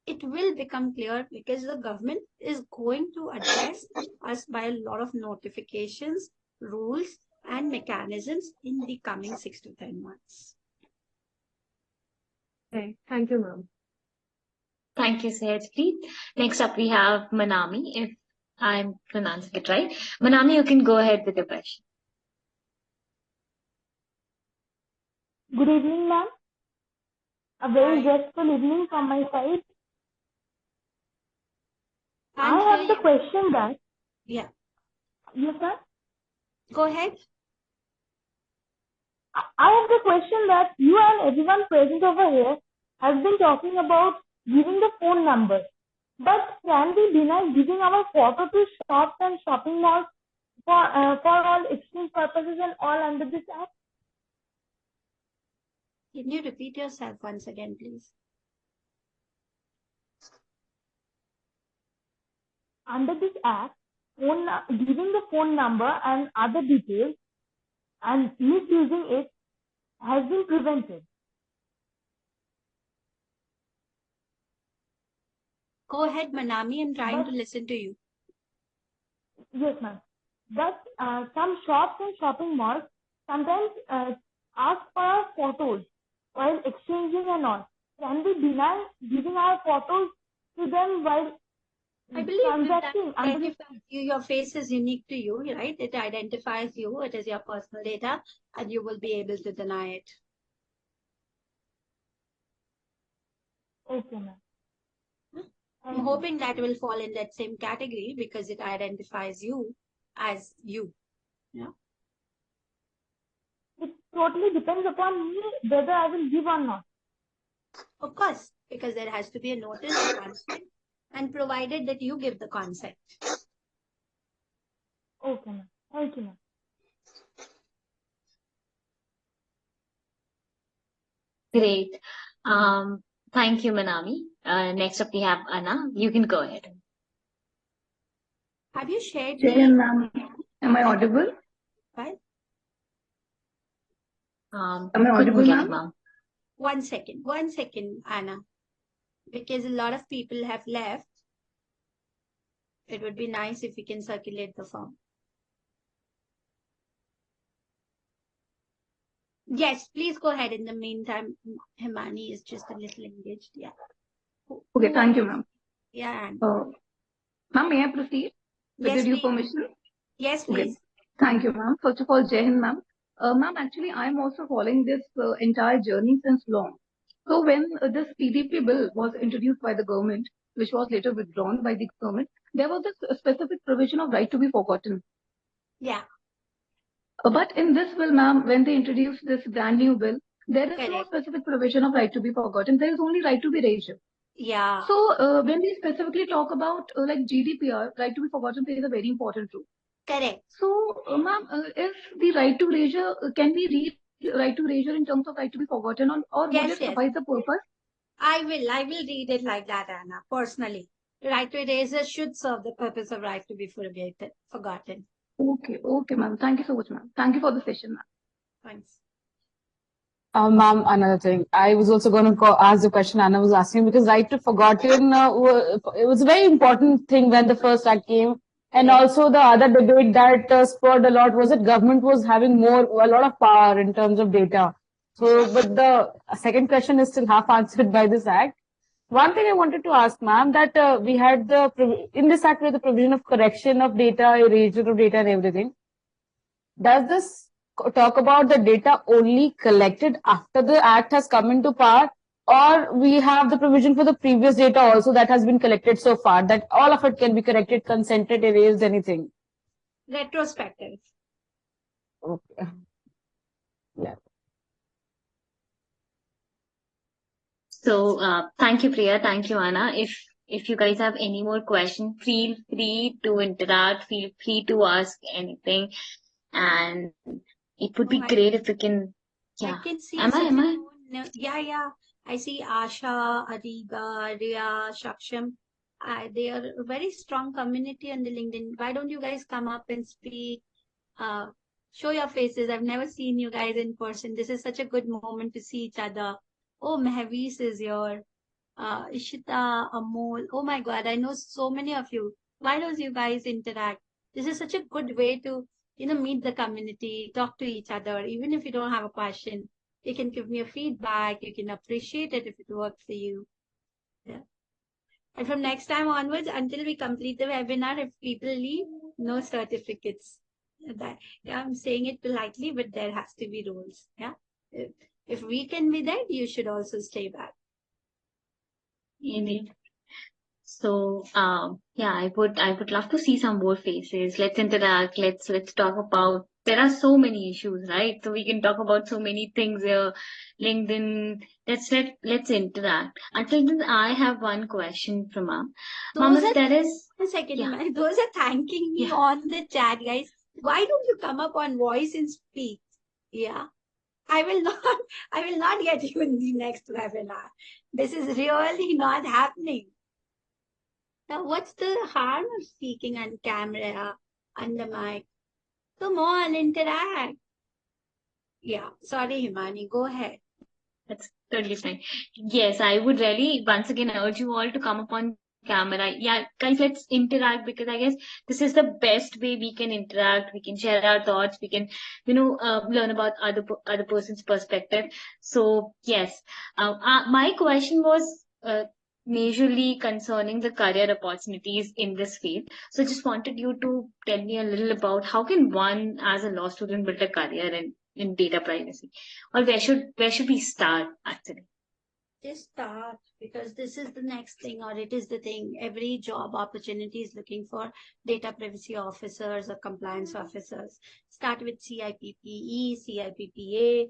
It will become clear because the government is going to address us by a lot of notifications, rules, and mechanisms in the coming 6 to 10 months. Okay, thank you, ma'am. Thank you, Sahajpreet. Next up, we have Manami, if I'm pronouncing it right. Manami, you can go ahead with your question. Good evening, ma'am. A very restful evening from my side. I have the question that. Yeah. Yes, sir. Go ahead. I have the question that you and everyone present over here has been talking about giving the phone number. But can we deny giving our photo to shops and shopping malls for all exchange purposes and all under this act? Can you repeat yourself once again, please? Under this act, giving the phone number and other details and misusing it has been prevented. Go ahead, Manami. I'm trying But- to listen to you. Yes, ma'am. But some shops and shopping malls sometimes ask for our photos while exchanging and all. Can we deny giving our photos to them while I believe transacting? that identifies you, your face is unique to you, right? It identifies you. It is your personal data, and you will be able to deny it. Okay, ma'am. I'm hoping that will fall in that same category because it identifies you as you. Yeah. It totally depends upon me whether I will give or not. Of course, because there has to be a notice of consent, and provided that you give the consent. Okay, ma'am. Thank you, ma'am. Great. Thank you, Manami. Next up, we have Anna. You can go ahead. Have you shared Jayan, ma'am, am I audible? What? Am I audible, ma'am? One second, Anna. Because a lot of people have left. It would be nice if we can circulate the form. Yes, please go ahead. In the meantime, Himani is just a little engaged. Yeah. Okay, thank you, ma'am. Yeah. Ma'am, may I proceed with Yes, the due please. permission? Yes, Okay. please. Thank you, ma'am. First of all, Jai Hind, ma'am. Ma'am, actually, I'm also following this entire journey since long. So when this PDP bill was introduced by the government, which was later withdrawn by the government, there was this specific provision of right to be forgotten. Yeah. But in this bill, ma'am, when they introduced this brand new bill, there is no Correct. specific provision of right to be forgotten. There is only right to be erasure. Yeah. So when we specifically talk about like GDPR, right to be forgotten plays a very important role. Correct. So, ma'am, is the right to erasure, can we read right to erasure in terms of right to be forgotten or would Yes, it yes. suffice the purpose? I will read it like that, Anna, personally. Right to erasure should serve the purpose of right to be forgotten. Okay, ma'am. Thank you so much, ma'am. Thank you for the session, ma'am. Thanks. Ma'am, another thing. I was also going to ask the question Anna was asking because right to forgotten, it was a very important thing when the first act came. And also the other debate that spurred a lot was that government was having a lot of power in terms of data. So, but the second question is still half answered by this act. One thing I wanted to ask, ma'am, that we had in this act with the provision of correction of data, erasure of data and everything. Does this talk about the data only collected after the act has come into power, or we have the provision for the previous data also that has been collected so far, that all of it can be corrected, consented, erased, anything? Retrospective. Okay. Yeah. So thank you, Priya. Thank you, Anna. If you guys have any more questions, feel free to interact. Feel free to ask anything, and it would be great if we can. Yeah. I can see. Am I? Yeah. I see Asha, Ariba, Ria, Shaksham. They are a very strong community on the LinkedIn. Why don't you guys come up and speak? Show your faces. I've never seen you guys in person. This is such a good moment to see each other. Oh, Mehvis is here. Ishita, Amol. Oh my God, I know so many of you. Why don't you guys interact? This is such a good way to, meet the community, talk to each other. Even if you don't have a question, you can give me a feedback. You can appreciate it if it works for you. Yeah. And from next time onwards, until we complete the webinar, if people leave, no certificates. I'm saying it politely, but there has to be rules. Yeah. If we can be there, you should also stay back. Indeed. So yeah, I would love to see some more faces. Let's interact. Let's talk about. There are so many issues, right? So we can talk about so many things here. LinkedIn. Let's interact. Until then, I have one question from Mom. Mom, if there is. One second, those are thanking me on the chat, guys. Why don't you come up on voice and speak? Yeah. I will not get you in the next webinar. This is really not happening. Now, what's the harm of speaking on camera, on the mic? Come on, interact. Yeah, sorry, Himani, go ahead. That's totally fine. Yes, I would really once again urge you all to come up on camera. Yeah, guys, let's interact, because I guess this is the best way we can interact. We can share our thoughts. We can, learn about other person's perspective. So yes, my question was majorly concerning the career opportunities in this field. So just wanted you to tell me a little about how can one, as a law student, build a career in data privacy, or where should we start actually? Just start, because this is the next thing, or it is the thing. Every job opportunity is looking for data privacy officers or compliance officers. Start with CIPPE, CIPPA.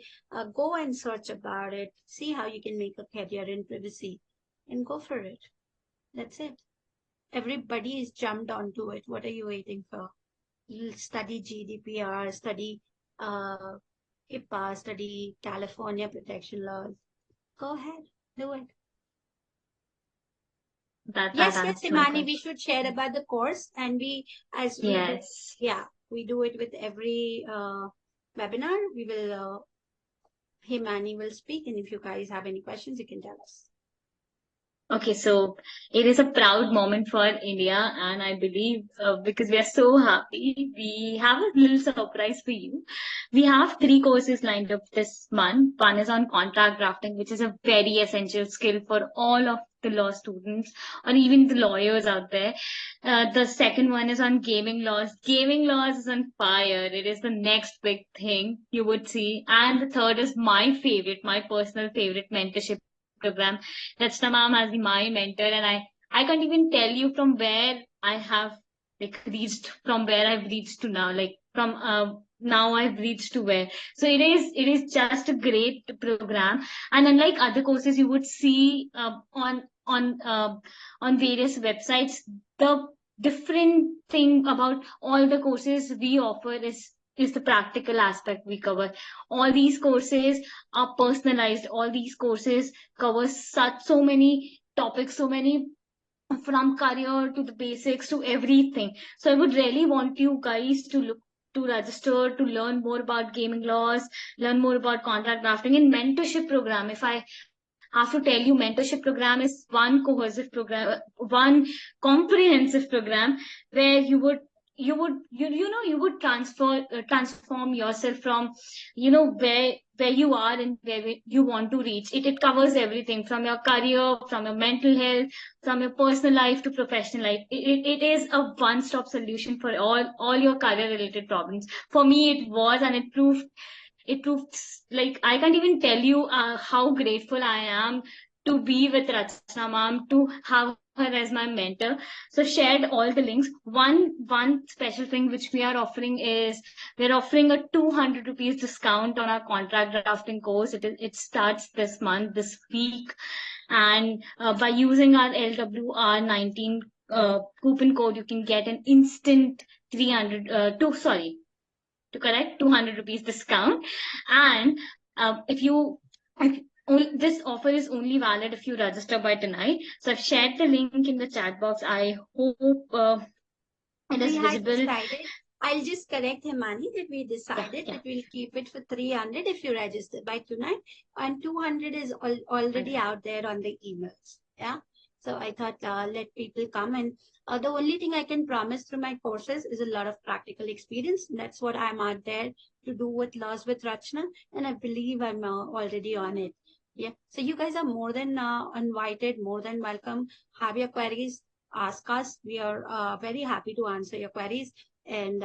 Go and search about it. See how you can make a career in privacy and go for it. That's it. Everybody is jumped onto it. What are you waiting for? You'll study GDPR, study HIPAA, study California protection laws. Go ahead, do it. That Yes, answers my Himani, we question. should share about the course, and we do, Yes. we do it with every webinar. We will, Himani will speak, and if you guys have any questions, you can tell us. Okay, so it is a proud moment for India, and I believe because we are so happy, we have a little surprise for you. We have 3 courses lined up this month. One is on contract drafting, which is a very essential skill for all of the law students or even the lawyers out there. The second one is on gaming laws. Gaming laws is on fire. It is the next big thing you would see. And the third is my favorite, my personal favorite mentorship program. Rachna ma'am has been my mentor, and I can't even tell you from where I have from where I've reached to now, like from now I've reached to where. So it is just a great program, and unlike other courses you would see on various websites, the different thing about all the courses we offer is the practical aspect we cover. All these courses are personalized. All these courses cover so many topics, so many, from career to the basics to everything. So I would really want you guys to look to register to learn more about gaming laws, learn more about contract drafting and mentorship program. If I have to tell you, mentorship program is one cohesive program, one comprehensive program where you would transform yourself from where you are and where you want to reach. It covers everything from your career, from your mental health, from your personal life to professional life. It is a one-stop solution for all your career related problems. For me it was, and it proved like I can't even tell you how grateful I am to be with Rachna ma'am, to have her as my mentor. So shared all the links. One special thing which we are offering is we're offering a 200 rupees discount on our contract drafting course. It starts this month, this week, and by using our LWR19 coupon code, you can get an instant 300 to correct 200 rupees discount. And this offer is only valid if you register by tonight. So I've shared the link in the chat box. I hope it is We had visible. decided, I'll just correct Himani, that we decided that we'll keep it for 300 if you register by tonight, and 200 is already out there on the emails. Yeah. So I thought let people come, and the only thing I can promise through my courses is a lot of practical experience. That's what I'm out there to do with laws with Rachna, and I believe I'm already on it. Yeah. So you guys are more than invited, more than welcome. Have your queries, ask us. We are very happy to answer your queries and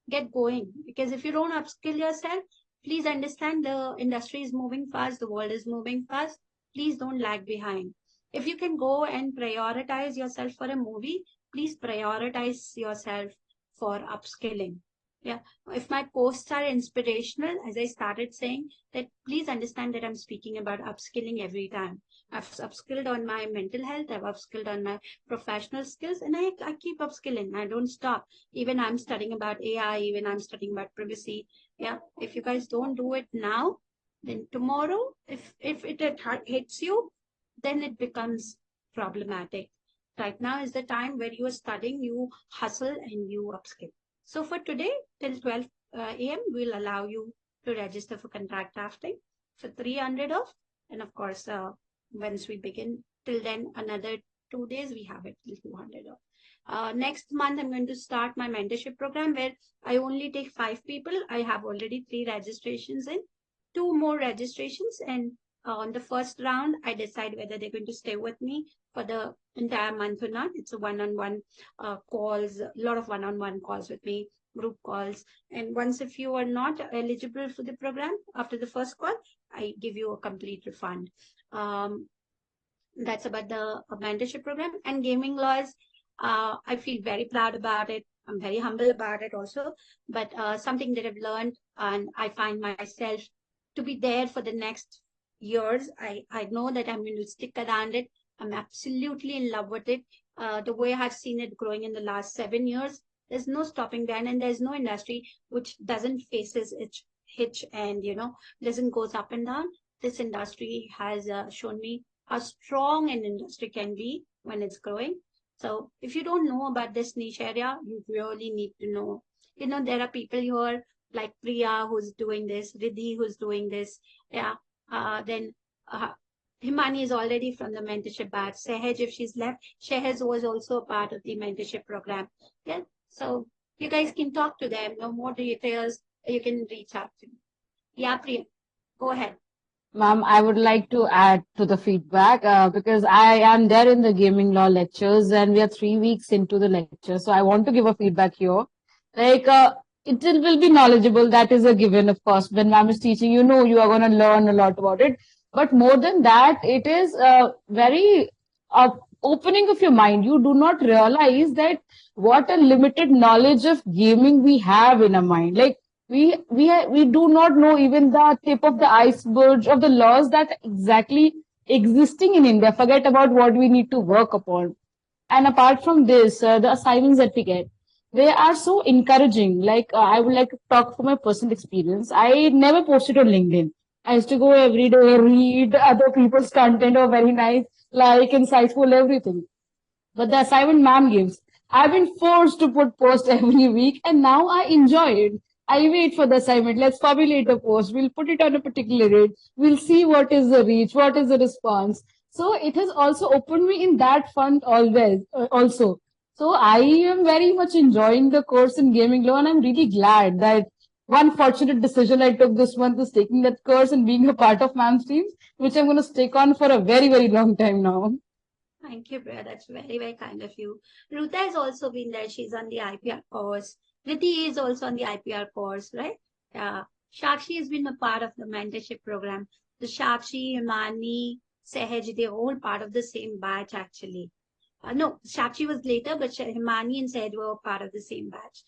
get going. Because if you don't upskill yourself, please understand the industry is moving fast, the world is moving fast. Please don't lag behind. If you can go and prioritize yourself for a movie, please prioritize yourself for upskilling. Yeah. If my posts are inspirational, as I started saying, that please understand that I'm speaking about upskilling every time. I've upskilled on my mental health, I've upskilled on my professional skills, and I keep upskilling. I don't stop. Even I'm studying about AI, even I'm studying about privacy. Yeah. If you guys don't do it now, then tomorrow, if it hits you, then it becomes problematic. Right now is the time where you are studying, you hustle and you upskill. So for today, till 12 a.m., we'll allow you to register for contract drafting for 300 off. And of course, once we begin, till then, another 2 days, we have it till 200 off. Next month, I'm going to start my mentorship program where I only take 5 people. I have already 3 registrations in, 2 more registrations. And on the first round, I decide whether they're going to stay with me for the entire month or not. It's a one-on-one calls, a lot of one-on-one calls with me, group calls. And once if you are not eligible for the program after the first call, I give you a complete refund. That's about the mentorship program. And gaming laws. I feel very proud about it. I'm very humble about it also. But something that I've learned, and I find myself to be there for the next years. I know that I'm going to stick around it. I'm absolutely in love with it. The way I've seen it growing in the last 7 years, there's no stopping then, and there's no industry which doesn't faces its hitch and doesn't goes up and down. This industry has shown me how strong an industry can be when it's growing. So if you don't know about this niche area, you really need to know. There are people here like Priya who's doing this, Riddhi who's doing this. Yeah. Then Himani is already from the mentorship batch. Sehaj, if she's left, Sehaj was also a part of the mentorship program. Yeah. So you guys can talk to them. No more details. You can reach out to me. Yeah, Priya, go ahead. Ma'am, I would like to add to the feedback because I am there in the gaming law lectures and we are 3 weeks into the lecture. So I want to give a feedback here. Like, will be knowledgeable. That is a given, of course. When ma'am is teaching, you are going to learn a lot about it. But more than that, it is very opening of your mind. You do not realize that what a limited knowledge of gaming we have in our mind. Like, we do not know even the tip of the iceberg of the laws that exactly existing in India. Forget about what we need to work upon. And apart from this, the assignments that we get, they are so encouraging. Like I would like to talk from my personal experience. I never posted on LinkedIn. I used to go every day, read other people's content, or very nice, like insightful, everything. But the assignment ma'am gives, I've been forced to put post every week and now I enjoy it. I wait for the assignment. Let's formulate a post. We'll put it on a particular rate. We'll see what is the reach, what is the response. So it has also opened me in that front always, also. So I am very much enjoying the course in gaming law and I'm really glad that one fortunate decision I took this month is taking that course and being a part of ma'am's team, which I'm going to stick on for a very, very long time now. Thank you, Priya. That's very, very kind of you. Ruta has also been there. She's on the IPR course. Riddhi is also on the IPR course, right? Shakshi has been a part of the mentorship program. The Shakshi, Himani, Sehaj, they're all part of the same batch, actually. No, Shakshi was later, but Himani and Sehaj were part of the same batch.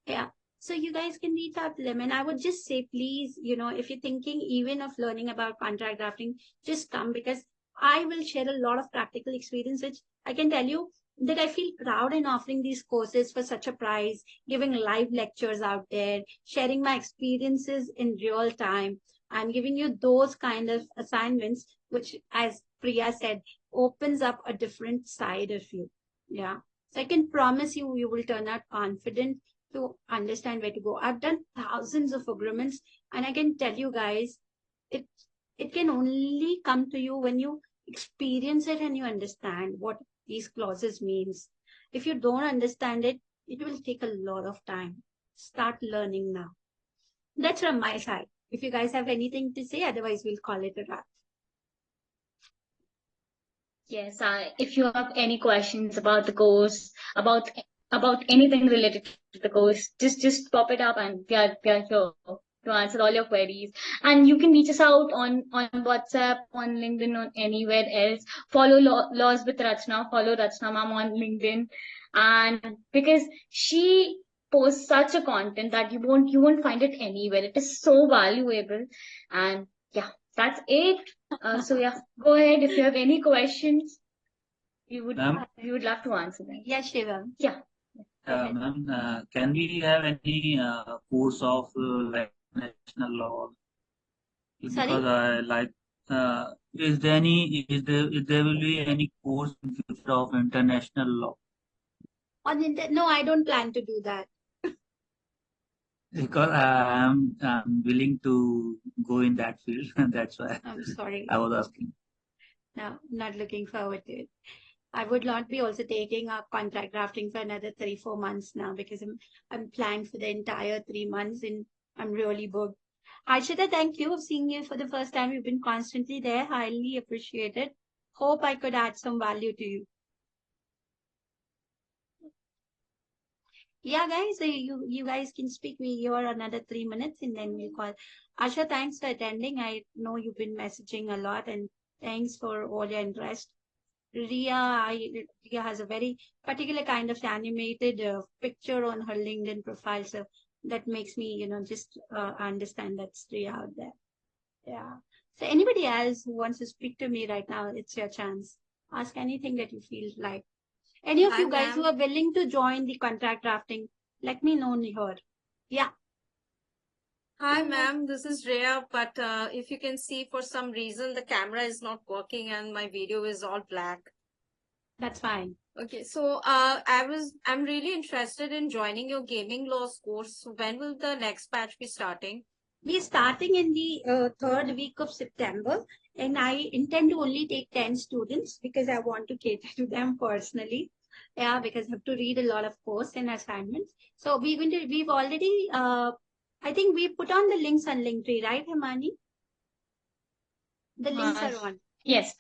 Yeah. So you guys can reach out to them. And I would just say, please, if you're thinking even of learning about contract drafting, just come because I will share a lot of practical experience, which I can tell you that I feel proud in offering these courses for such a price, giving live lectures out there, sharing my experiences in real time. I'm giving you those kind of assignments, which, as Priya said, opens up a different side of you. Yeah. So I can promise you, you will turn out confident to understand where to go. I've done thousands of agreements, and I can tell you guys, it can only come to you when you experience it and you understand what these clauses means. If you don't understand it, it will take a lot of time. Start learning now. That's from my side. If you guys have anything to say, otherwise we'll call it a wrap. Yes, if you have any questions about the course, about anything related to the course, just pop it up and we are here to answer all your queries. And you can reach us out on WhatsApp, on LinkedIn, on anywhere else. Follow Laws with Rachna. Follow Rachna ma'am on LinkedIn, and because she posts such a content that you won't find it anywhere. It is so valuable, and yeah, that's it. So yeah, go ahead if you have any questions. We would love to answer them. Yeah, Shiva. Yeah. Ma'am, can we have any course of like national law? Sorry? Because I like, is there will be any course in future of international law? No, I don't plan to do that. Because I'm willing to go in that field, and that's why I'm sorry. I was asking. No, not looking forward to it. I would not be also taking up contract drafting for another 3-4 months now because I'm planned for the entire 3 months and I'm really booked. Arshita, thank you for seeing you for the first time. You've been constantly there. Highly appreciated. Hope I could add some value to you. Yeah, guys, you guys can speak me here another 3 minutes and then we'll call. Asha, thanks for attending. I know you've been messaging a lot and thanks for all your interest. Ria has a very particular kind of animated picture on her LinkedIn profile, so that makes me, just understand that's Ria out there. Yeah. So anybody else who wants to speak to me right now, it's your chance. Ask anything that you feel like. Any of you guys who are willing to join the contract drafting, let me know here. Yeah. Hi, ma'am. This is Rhea, but if you can see, for some reason, the camera is not working and my video is all black. That's fine. Okay, so I'm really interested in joining your gaming laws course. So when will the next batch be starting? We're starting in the third week of September, and I intend to only take 10 students because I want to cater to them personally. Yeah, because I have to read a lot of course and assignments. So we've already, I think we put on the links on Linktree, right, Himani? The links are on. Yes.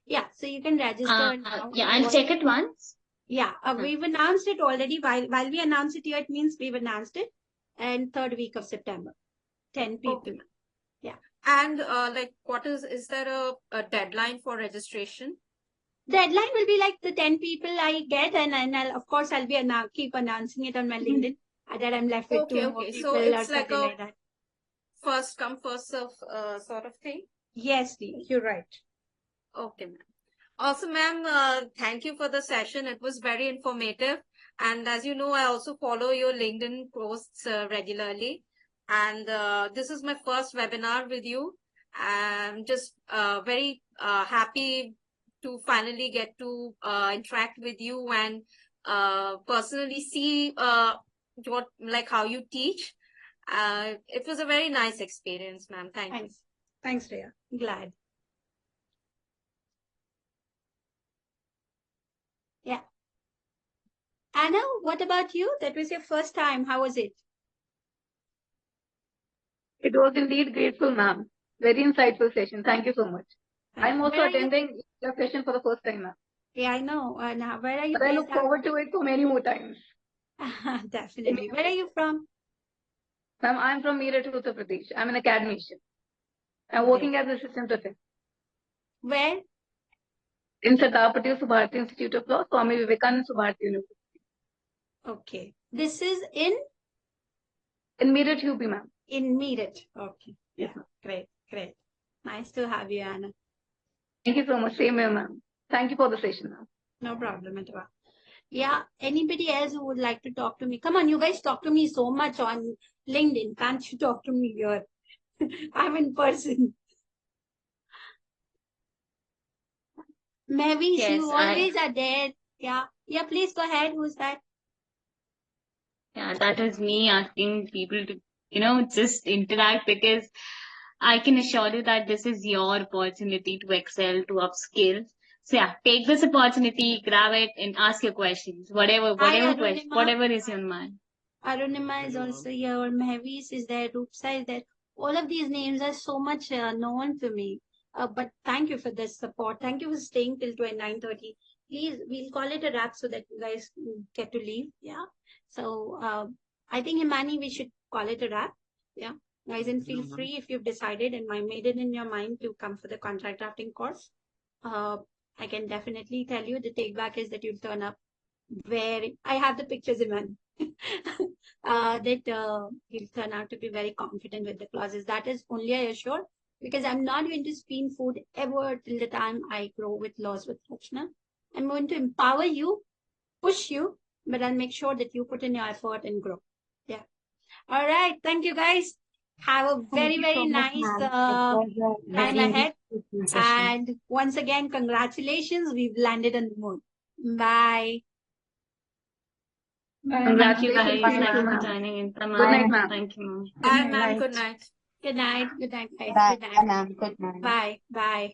Yeah, so you can register now. Yeah, I'll check it once. Yeah, we've announced it already. While we announce it here, it means we've announced it. And third week of September, 10 people. Okay. Yeah. And what is there a deadline for registration? Deadline will be like the 10 people I get, and of course I'll be keep announcing it on my LinkedIn. That I'm left with two more people. So it's or like something a like that. first come, first serve sort of thing? Yes, you're right. Okay, ma'am. Also, ma'am, thank you for the session. It was very informative. And as you know, I also follow your LinkedIn posts regularly. And this is my first webinar with you. I'm just very happy to finally get to interact with you and personally see how you teach. It was a very nice experience, ma'am. Thank you. Thanks, Rhea. Glad. Yeah. Anna, what about you? That was your first time. How was it? It was indeed grateful, ma'am. Very insightful session. Thank you so much. I'm also attending your session for the first time, ma'am. Yeah, I know. Now, where are you? But I look forward to it for many more times. Definitely. Where are you from? Ma'am, I'm from Meerut, Uttar Pradesh. I'm an academician. I'm working as an assistant professor. Where? In Sardar Patel Subharati Institute of Law, Swami Vivekananda Subharati University. Okay. This is in Meerut, UP, ma'am. In Meerut. Okay. Yeah. Great. Great. Nice to have you, Anna. Thank you so much. Same here, ma'am. Thank you for the session, ma'am. No problem at all. Yeah. Anybody else who would like to talk to me? Come on, you guys talk to me so much on LinkedIn. Can't you talk to me here? I'm in person. Mavis, Yes, you always are there. Yeah. Yeah, please go ahead. Who's that? Yeah, that was me asking people to, just interact, because I can assure you that this is your opportunity to excel, to upskill. So yeah, take this opportunity, grab it, and ask your questions. Whatever is in mind. Arunima is also here. Mavis is there. Rupsa is there. All of these names are so much known to me. But thank you for this support. Thank you for staying till 9:30. Please, we'll call it a wrap so that you guys get to leave. Yeah. So I think, Himani, we should call it a wrap. Yeah. Guys, and feel free if you've decided and made it in your mind to come for the contract drafting course. I can definitely tell you the take back is that you'll turn up I have the pictures, Himani. That he'll turn out to be very confident with the clauses. That is only I assure, because I'm not going to spoon food ever till the time I grow with laws with Rachna. I'm going to empower you, push you, but I'll make sure that you put in your effort and grow. Yeah. All right. Thank you, guys. Have a very, very nice time ahead. And once again, congratulations. We've landed on the moon. Bye. Thank you guys. Thank you for joining in. Good night, ma'am. Thank you, ma'am. Bye, ma'am. Good night. Good night. Good night, guys. Bye, Good night. ma'am. Good night. Bye. Bye.